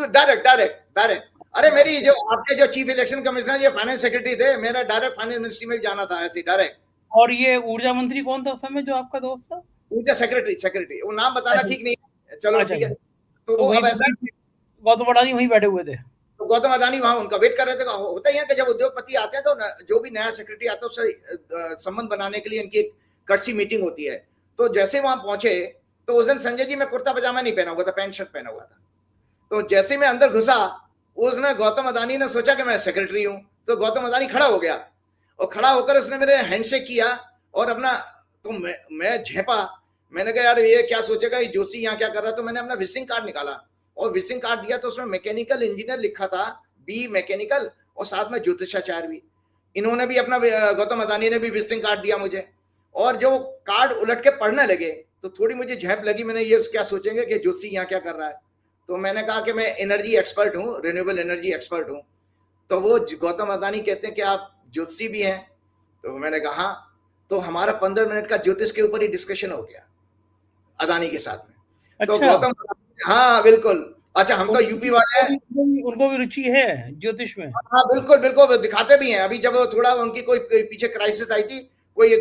डायरेक्ट। अरे मेरी जो आपके जो चीफ इलेक्शन कमिश्नर, ये फाइनेंस सेक्रेटरी थे, मेरा डायरेक्ट फाइनेंस मिनिस्ट्री में जाना था, ऐसे डायरेक्ट। और ये ऊर्जा मंत्री कौन था उस समय जो आपका दोस्त था? ऊर्जा सेक्रेटरी, वो नाम बताना ठीक नहीं है, चलो ठीक है। तो वो अब ऐसा, गौतम अडानी वहीं बैठे हुए थे। तो गौतम अडानी वहां उनका वेट कर रहे थे। होता ही है कि जब उद्योगपति आते हैं तो जो भी नया सेक्रेटरी आता है उससे संबंध बनाने के लिए इनकी एक कटसी मीटिंग होती है। तो जैसे वहां पहुंचे, तो उस दिन संजय जी में कुर्ता पजामा नहीं पहना हुआ था, पैंट शर्ट पहना हुआ था। तो जैसे मैं अंदर घुसा, उसने गौतम अडानी ने सोचा कि मैं सेक्रेटरी हूं, तो गौतम अडानी खड़ा हो गया, और खड़ा होकर उसने मेरे हैंडशेक किया और अपना, तो मैं झेपा। मैंने कहा यार ये क्या सोचेगा, ये जोशी यहाँ क्या कर रहा है। तो मैंने अपना विजिटिंग कार्ड निकाला और विजिटिंग कार्ड दिया, तो उसमें मैकेनिकल इंजीनियर लिखा था, बी मैकेनिकल, और साथ में ज्योतिषाचार्य भी। इन्होंने भी अपना, गौतम अडानी ने भी विजिटिंग कार्ड दिया मुझे। और जो कार्ड उलट के पढ़ने लगे तो थोड़ी मुझे झेप लगी। मैंने ये क्या सोचेंगे कि जोशी यहाँ क्या कर रहा है। तो मैंने कहा कि मैं एनर्जी एक्सपर्ट हूँ, रिन्यूएबल एनर्जी एक्सपर्ट हूँ। तो वो गौतम अडानी कहते हैं कि आप ज्योतिषी भी हैं? तो मैंने कहा हाँ। तो हमारा 15 मिनट का ज्योतिष के ऊपर ही डिस्कशन हो गया अदानी के साथ में। अच्छा। तो गौतम, हाँ बिल्कुल। अच्छा हम तो यूपी वाले हैं, उनको भी रुचि है ज्योतिष में? हाँ बिल्कुल, वो दिखाते भी हैं। अभी जब थोड़ा उनकी कोई पीछे क्राइसिस आई थी, कोई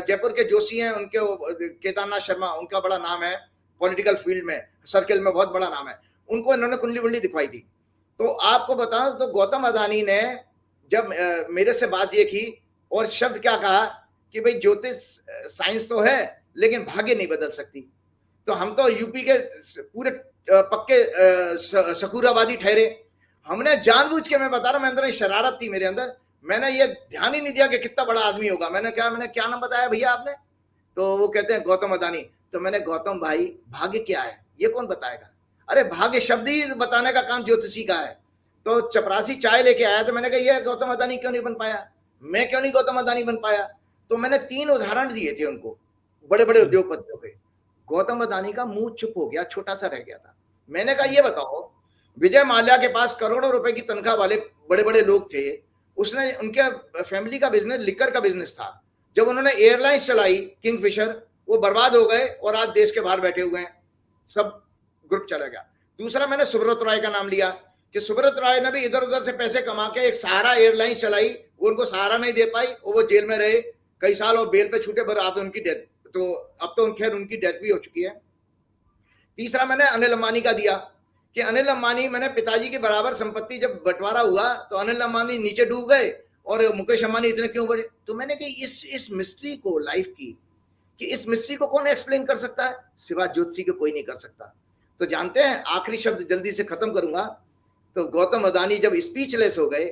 जयपुर के जोशी हैं, उनके केदारनाथ शर्मा, उनका बड़ा नाम है पॉलिटिकल फील्ड में, सर्कल में बहुत बड़ा नाम है, उनको इन्होंने कुंडली वुंडली दिखवाई थी। तो आपको बताऊं तो गौतम अदानी ने जब मेरे से बात ये की और शब्द क्या कहा कि भाई ज्योतिष साइंस तो है लेकिन भाग्य नहीं बदल सकती। तो हम तो यूपी के पूरे पक्के शकूराबादी ठहरे। हमने जानबूझ के, मैं बता रहा हूं, मेरे अंदर शरारत थी, मेरे अंदर, मैंने ये ध्यान ही नहीं दिया कि कितना बड़ा आदमी होगा। मैंने क्या नाम बताया भैया आपने? तो वो कहते हैं गौतम अदानी। तो मैंने, गौतम भाई भाग्य क्या है ये कौन बताएगा? अरे भाग्य शब्द ही बताने का काम ज्योतिषी का है। तो चपरासी चाय लेके आया, तो मैंने कहा ये गौतम अदानी क्यों नहीं बन पाया, मैं क्यों नहीं गौतम अदानी बन पाया? तो मैंने 3 उदाहरण दिए थे उनको, बड़े बड़े उद्योगपतियों के। गौतम अदानी का मुंह चुप हो गया, छोटा सा रह गया था। मैंने कहा ये बताओ, विजय माल्या के पास करोड़ों रुपए की तनख्वाह वाले बड़े बड़े लोग थे, उसने, उनके फैमिली का बिजनेस लिकर का बिजनेस था। जब उन्होंने एयरलाइंस चलाई किंगफिशर, वो बर्बाद हो गए और आज देश के बाहर बैठे हुए हैं, सब ग्रुप चला गया। दूसरा मैंने सुब्रत रॉय का नाम लिया कि सुब्रत रॉय ने भी इधर उधर से पैसे कमा के एक सहारा एयरलाइंस चलाई, वो उनको सहारा नहीं दे पाई और वो जेल में रहे कई साल और बेल पे छूटे, बर्बाद उनकी डेथ। तो अब तो खैर उनकी डेथ भी हो चुकी है। तीसरा मैंने अनिल अंबानी का दिया कि अनिल अंबानी, मैंने पिताजी के बराबर संपत्ति जब बंटवारा हुआ तो अनिल अंबानी नीचे डूब गए और मुकेश अंबानी इतने क्यों बढ़े? तो मैंने कहा इस मिस्ट्री को, लाइफ की, कि इस मिस्ट्री को कौन एक्सप्लेन कर सकता है? सिवा ज्योतिषी के कोई नहीं कर सकता। तो जानते हैं, आखिरी शब्द जल्दी से खत्म करूंगा। तो गौतम अदानी जब स्पीचलेस हो गए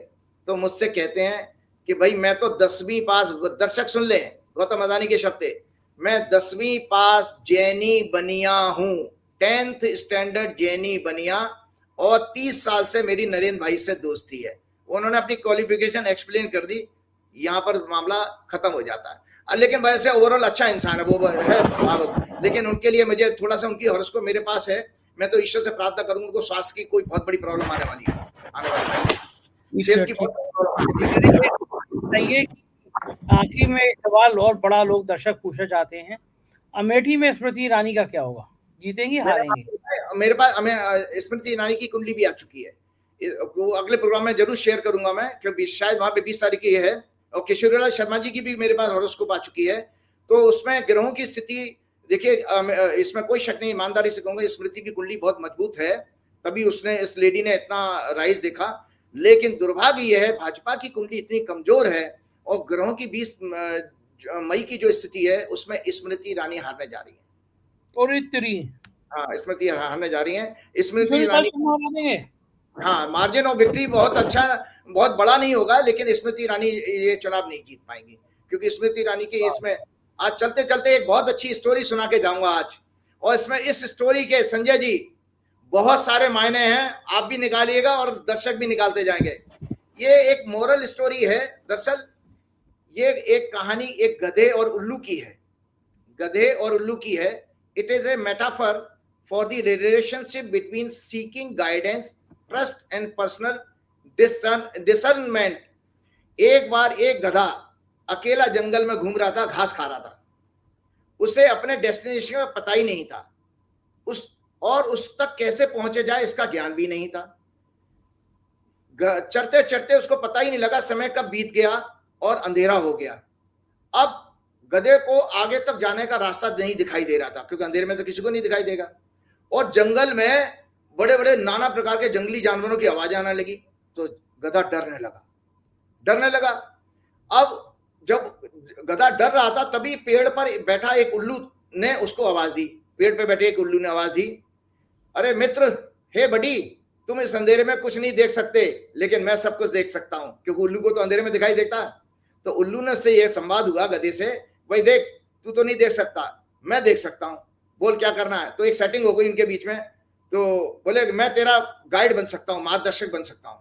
तो मुझसे कहते हैं कि भाई मैं तो 10वीं पास, दर्शक सुन ले गौतम अदानी के शब्द, मैं 10वीं पास जैनी बनिया हूं, 10th स्टैंडर्ड जैनी बनिया, और 30 साल से मेरी नरेंद्र भाई से दोस्ती है। उन्होंने अपनी क्वालिफिकेशन एक्सप्लेन कर दी, यहाँ पर मामला खत्म हो जाता है। लेकिन वैसे ओवरऑल अच्छा इंसान है, वो है, लेकिन उनके लिए मुझे थोड़ा सा, उनकी हॉरोस्कोप मेरे पास है, मैं तो ईश्वर से प्रार्थना करूंगा उनको स्वास्थ्य की कोई बहुत बड़ी प्रॉब्लम आने वाली है, आने वाली है, सेहत की बताइए। आखिरी में एक सवाल और बड़ा लोग दर्शक पूछना चाहते हैं, अमेठी में स्मृति ईरानी का क्या होगा, जीतेंगी हारेंगी? मेरे पास हमें स्मृति ईरानी की कुंडली भी आ चुकी है, वो अगले प्रोग्राम में जरूर शेयर करूंगा मैं, क्योंकि शायद वहां पे 20 तारीख की है। और किशोरीलाल शर्मा जी की भी मेरे पास हॉरोस्कोप आ चुकी है। तो उसमें ग्रहों की स्थिति देखिए, इसमें कोई शक नहीं, ईमानदारी से कहूंगा स्मृति की कुंडली बहुत मजबूत है, तभी उसने, इस लेडी ने इतना राइज देखा। लेकिन दुर्भाग्य यह है, भाजपा की कुंडली इतनी कमजोर है और ग्रहों की 20 मई की जो स्थिति है उसमें स्मृति ईरानी हारने जा रही है। हाँ, स्मृति हारने जा रही है। स्मृति ईरानी, हाँ, मार्जिन ऑफ विक्ट्री बहुत अच्छा, बहुत बड़ा नहीं होगा, लेकिन स्मृति ईरानी ये चुनाव नहीं जीत पाएंगी, क्योंकि स्मृति ईरानी के इसमें आज चलते चलते एक बहुत अच्छी स्टोरी सुना के जाऊंगा आज, और इसमें इस स्टोरी के संजय जी बहुत सारे मायने हैं, आप भी निकालिएगा और दर्शक भी निकालते जाएंगे। ये एक मोरल स्टोरी है, दरअसल ये एक कहानी एक गधे और उल्लू की है, गधे और उल्लू की है। It is a metaphor for the relationship between seeking guidance, trust and personal discernment. एक बार एक गधा अकेला जंगल में घूम रहा था, घास खा रहा था, उसे अपने डेस्टिनेशन का पता ही नहीं था, उस तक कैसे पहुंचे जाए इसका ज्ञान भी नहीं था। चढ़ते चढ़ते उसको पता ही नहीं लगा समय कब बीत गया और अंधेरा हो गया। अब गधे को आगे तक जाने का रास्ता नहीं दिखाई दे रहा था, क्योंकि अंधेरे में तो किसी को नहीं दिखाई देगा, और जंगल में बड़े बड़े नाना प्रकार के जंगली जानवरों की आवाज आने लगी। तो गधा डरने लगा। अब जब गधा डर रहा था, तभी पेड़ पर बैठा एक उल्लू ने उसको आवाज दी, पेड़ पे बैठे एक उल्लू ने आवाज दी, अरे मित्र, हे बडी, तुम इस अंधेरे में कुछ नहीं देख सकते, लेकिन मैं सब कुछ देख सकता हूं, क्योंकि उल्लू को तो अंधेरे में दिखाई देता। तो उल्लू ने से यह संवाद हुआ गधे से, भाई देख, तू तो नहीं देख सकता, मैं देख सकता हूं, बोल क्या करना है। तो एक सेटिंग हो गई इनके बीच में। तो बोले मैं तेरा गाइड बन सकता हूं, मार्गदर्शक बन सकता हूं।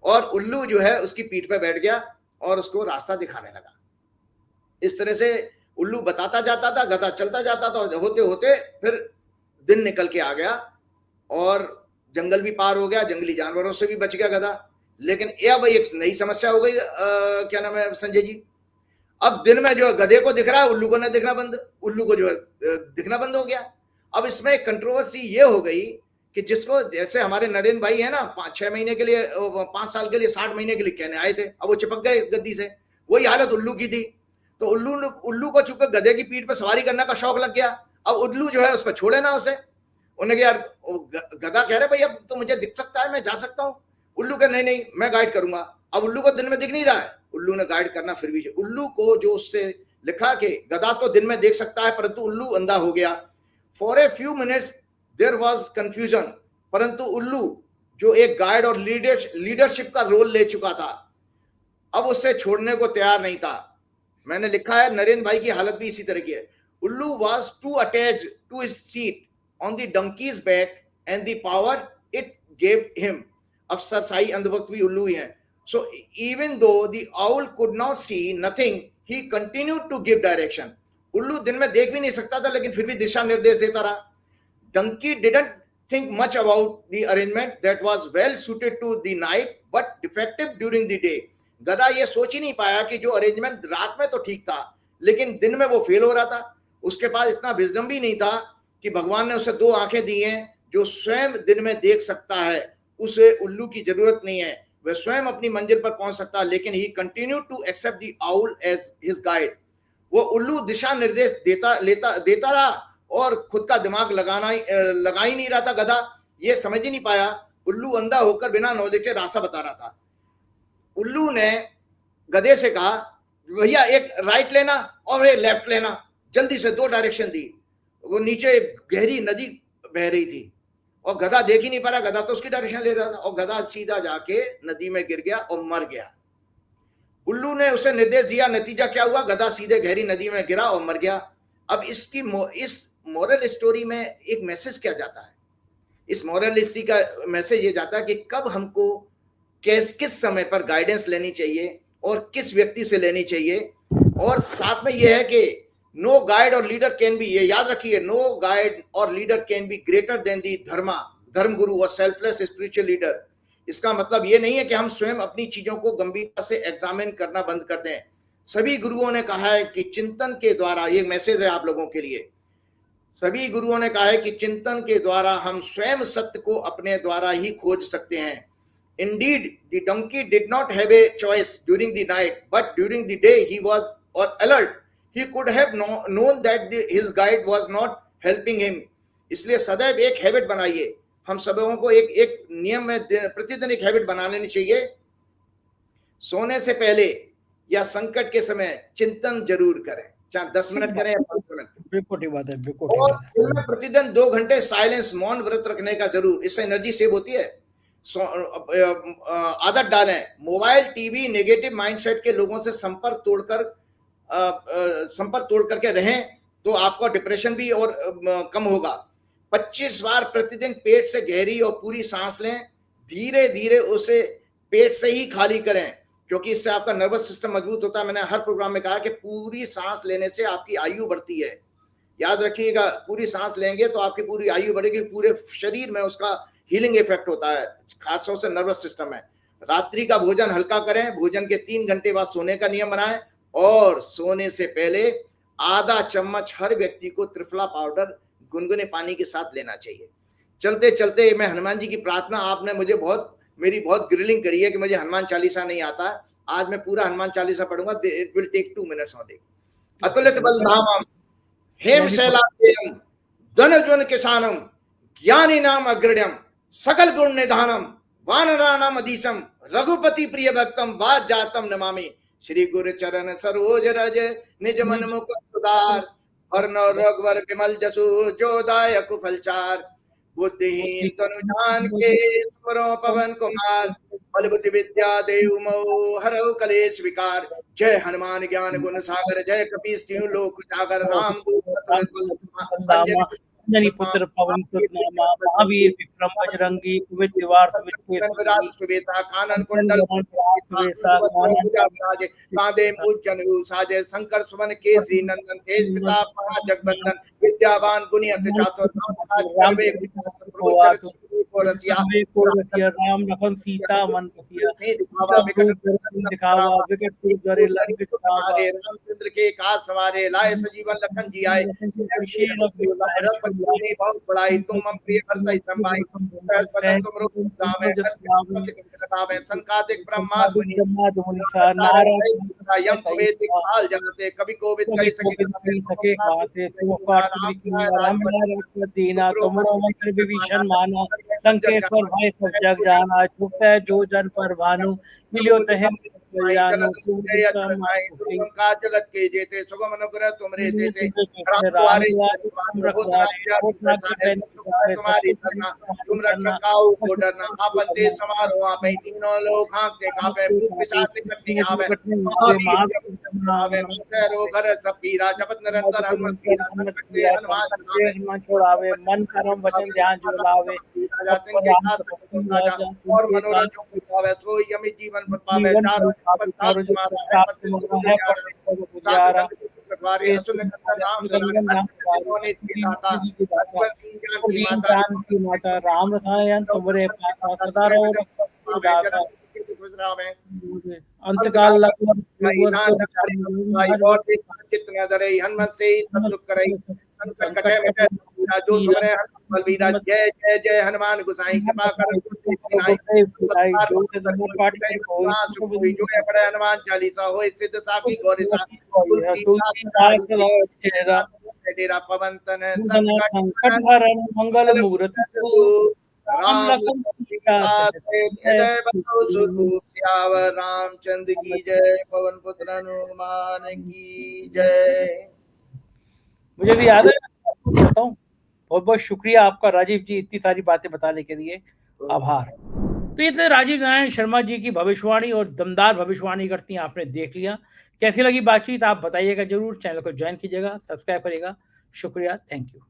और उल्लू जो है उसकी पीठ पे बैठ गया और उसको रास्ता दिखाने लगा। इस तरह से उल्लू बताता जाता था, गधा चलता जाता था, होते होते फिर दिन निकल के आ गया और जंगल भी पार हो गया, जंगली जानवरों से भी बच गया गधा। लेकिन अब एक नई समस्या हो गई, क्या नाम है संजय जी, अब दिन में जो गधे को दिख रहा है, उल्लू को न दिखना बंद, उल्लू को जो दिखना बंद हो गया। अब इसमें एक कंट्रोवर्सी ये हो गई कि जिसको, जैसे हमारे नरेंद्र भाई है ना, 5-6 महीने के लिए, 5 साल के लिए, 60 महीने के लिए कहने आए थे, अब वो चिपक गए गद्दी से। वही हालत उल्लू की थी। तो उल्लू को चूंकि गधे की पीठ पर सवारी करने का शौक लग गया, अब उल्लू जो है उस पर छोड़े ना उसे। उन्हें यार गधा कह रहे भाई अब तो मुझे दिख सकता है, मैं जा सकता हूँ। उल्लू कह नहीं नहीं मैं गाइड करूंगा। अब उल्लू को दिन में दिख नहीं रहा है, उल्लू ने गाइड करना फिर भी। उल्लू को जो उससे लिखा कि गधा तो दिन में देख सकता है परंतु उल्लू अंधा हो गया। For a few minutes there was confusion, परंतु उल्लू जो एक गाइड और लीडरशिप का रोल ले चुका था अब उससे छोड़ने को तैयार नहीं था। मैंने लिखा है नरेंद्र भाई की हालत भी इसी तरह की है। उल्लू was to attach to his seat on the donkey's back and the power it gave him. अब सरसाई अंधभक्त भी उल्लू ही है। So even though the owl could not see nothing, he continued to give direction. उल्लू दिन में देख भी नहीं सकता था लेकिन फिर भी दिशा निर्देश देता रहा। Donkey didn't think much about the arrangement that was well suited to the night but defective during the day. गधा ये सोच ही नहीं पाया कि जो अरेंजमेंट रात में तो ठीक था लेकिन दिन में वो फेल हो रहा था। उसके पास इतना विजडम भी नहीं था कि भगवान ने उसे दो आंखें दी हैं जो स्वयं दिन में देख सकता है। उसे उल्लू की जरूरत नहीं है, वह स्वयं अपनी मंजिल पर पहुंच सकता है। लेकिन he continue to accept the owl as his guide. वो उल्लू दिशा निर्देश देता रहा और खुद का दिमाग लगा ही नहीं रहा था। गधा ये समझ ही नहीं पाया, उल्लू अंधा होकर बिना नॉलेज के रास्ता बता रहा था। उल्लू ने गधे से कहा भैया एक राइट लेना और एक लेफ्ट लेना, जल्दी से दो डायरेक्शन दी। वो नीचे एक गहरी नदी बह रही थी और गधा देख ही नहीं पा रहा, गधा तो उसकी डायरेक्शन ले रहा था और गधा सीधा जाके नदी में गिर गया और मर गया। उल्लू ने उसे निर्देश दिया, नतीजा क्या हुआ, गधा सीधे गहरी नदी में गिरा और मर गया। अब इस मोरल स्टोरी में एक मैसेज क्या जाता है? इस मोरल स्टोरी का मैसेज ये जाता है कि कब हमको किस समय पर गाइडेंस लेनी चाहिए और किस व्यक्ति से लेनी चाहिए। और साथ में यह है कि no guide or leader can be, ये याद रखिए, no guide or leader can be greater than the dharma guru और सेल्फलेस स्पिरिचुअल लीडर। इसका मतलब ये नहीं है कि हम स्वयं अपनी चीजों को गंभीरता से एग्जामिन करना बंद कर दें। सभी गुरुओं ने कहा है कि चिंतन के द्वारा, ये मैसेज है आप लोगों के लिए, सभी गुरुओं ने कहा है कि चिंतन के द्वारा हम स्वयं सत्य को अपने द्वारा ही खोज सकते हैं। Indeed, the donkey did not have a choice during the night, but during the day he was alert. He could have known that his guide was not helping him. इसलिए सदैव एक हैबिट बनाइए, हम सबों को एक नियम में प्रतिदिन एक हैबिट बना लेनी चाहिए। सोने से पहले या संकट के समय चिंतन जरूर करें, चाहे 10 मिनट करें या 15 मिनट। बिल्कुल बात है, बिल्कुल। और प्रतिदिन 2 घंटे साइलेंस, मौन व्रत रखने का जरूर, इससे एनर्जी सेव होती है। आदत डालें, मोबाइल टीवी नेगेटिव माइंडसेट के लोगों से संपर्क तोड़ करके रहें तो आपका डिप्रेशन भी और कम होगा। 25 बार प्रतिदिन पेट से गहरी और पूरी सांस लें, धीरे धीरे उसे पेट से ही खाली करें क्योंकि इससे आपका नर्वस सिस्टम मजबूत होता है। मैंने हर प्रोग्राम में कहा कि पूरी सांस लेने से आपकी आयु बढ़ती है, याद रखिएगा। पूरी सांस लेंगे तो आपकी पूरी आयु बढ़ेगी, पूरे शरीर में उसका हीलिंग इफेक्ट होता है, खासतौर से नर्वस सिस्टम में। रात्रि का भोजन हल्का करें, भोजन के 3 घंटे बाद सोने का नियम बनाएं और सोने से पहले आधा चम्मच हर व्यक्ति को त्रिफला पाउडर गुनगुने पानी के साथ लेना चाहिए। चलते चलते मैं हनुमान जी की प्रार्थना, आपने मुझे मेरी बहुत ग्रिलिंग करी है कि मुझे हनुमान चालीसा नहीं आता। आज मैं पूरा हनुमान चालीसा पढ़ूंगा, it will take 2 minutes only. अतुलित बलधामम हेम शैलादेयम धनजुन किसानम ज्ञानी नाम अग्रण्यम सकल गुण निधानम वानराणाम अधीशम रघुपति प्रिय भक्तम वाद जातम नमामि। श्री गुरु चरण सरोज रज निज मन मुकुर सुधार वर्ण रघुवर विमल जसु जो दायक फलचार। बुद्धिहीन तनु जान के सुमरो पवन कुमार बल बुद्धि विद्या देव मोह हरौ कलेश विकार। जय हनुमान ज्ञान गुण सागर जय कपीस तिहुँ लोक उजागर राम अंजनी पुत्र पवन सुत नामा महावीर विक्रम बजरंगी कुमित निवार सुबेसा कानन कुंडल कांधे मूज जनेऊ साजे शंकर सुमन केसरी नंदन तेज प्रताप महाजगबंदन विद्यावान गुणी अति चातुर को रसिया राम लखन सीता मन बसिया दिखावा दिखावा विकट रूप धरे लंक छुड़ावा रामचंद्र के काज सवारे लाए सजीवन लखन जी आए बहुत बड़ाई तुम हम प्रिय करता संभाई तुम रूप संकादिक ब्रह्मादि यम वेदिक काल जानते कभी कोविद कह सके कहते तुम दीना तुमरो मंत्र विभीषण माना संकेश्वर भाई सब जग जाना चुप है जो जन पर भानु मिलियो तहे का जगत के जेते सुगम अनुग्रह तुमरे देते तुम्हारी सरना तुम रक्षक काऊ को डरना आपन तेज समारोह आपे तीनों लोग हाँकते कापे भूत पिशाच निकटनी आवे आवे रो घर सब पीरा जपत निरंतर हनुमत पीरा हनुमान छोड़ावे मन कर्म वचन ध्यान जो लावे और मनोरंजन को पावे सो यमी जीवन पावे माता राम रसायन तुम्हारे पास सदा रहो अंतकाल हनुमत से सब सुख करे संकट में जो सुमरे बलबीरा जय जय जय हनुमान गोसाई कृपा कर जो है बड़े हनुमान चालीसा हो सिद्ध साखी गौरीसा डेरा पवन तन संकट हरण मंगल मूर्त रामचंद्र की जय पवन पुत्र हनुमान की जय। मुझे भी याद है, बहुत बहुत शुक्रिया आपका राजीव जी इतनी सारी बातें बताने के लिए, आभार। तो ये थे राजीव नारायण शर्मा जी की भविष्यवाणी और दमदार भविष्यवाणी करती हैं, आपने देख लिया। कैसी लगी बातचीत आप बताइएगा जरूर, चैनल को ज्वाइन कीजिएगा, सब्सक्राइब करिएगा। शुक्रिया, थैंक यू।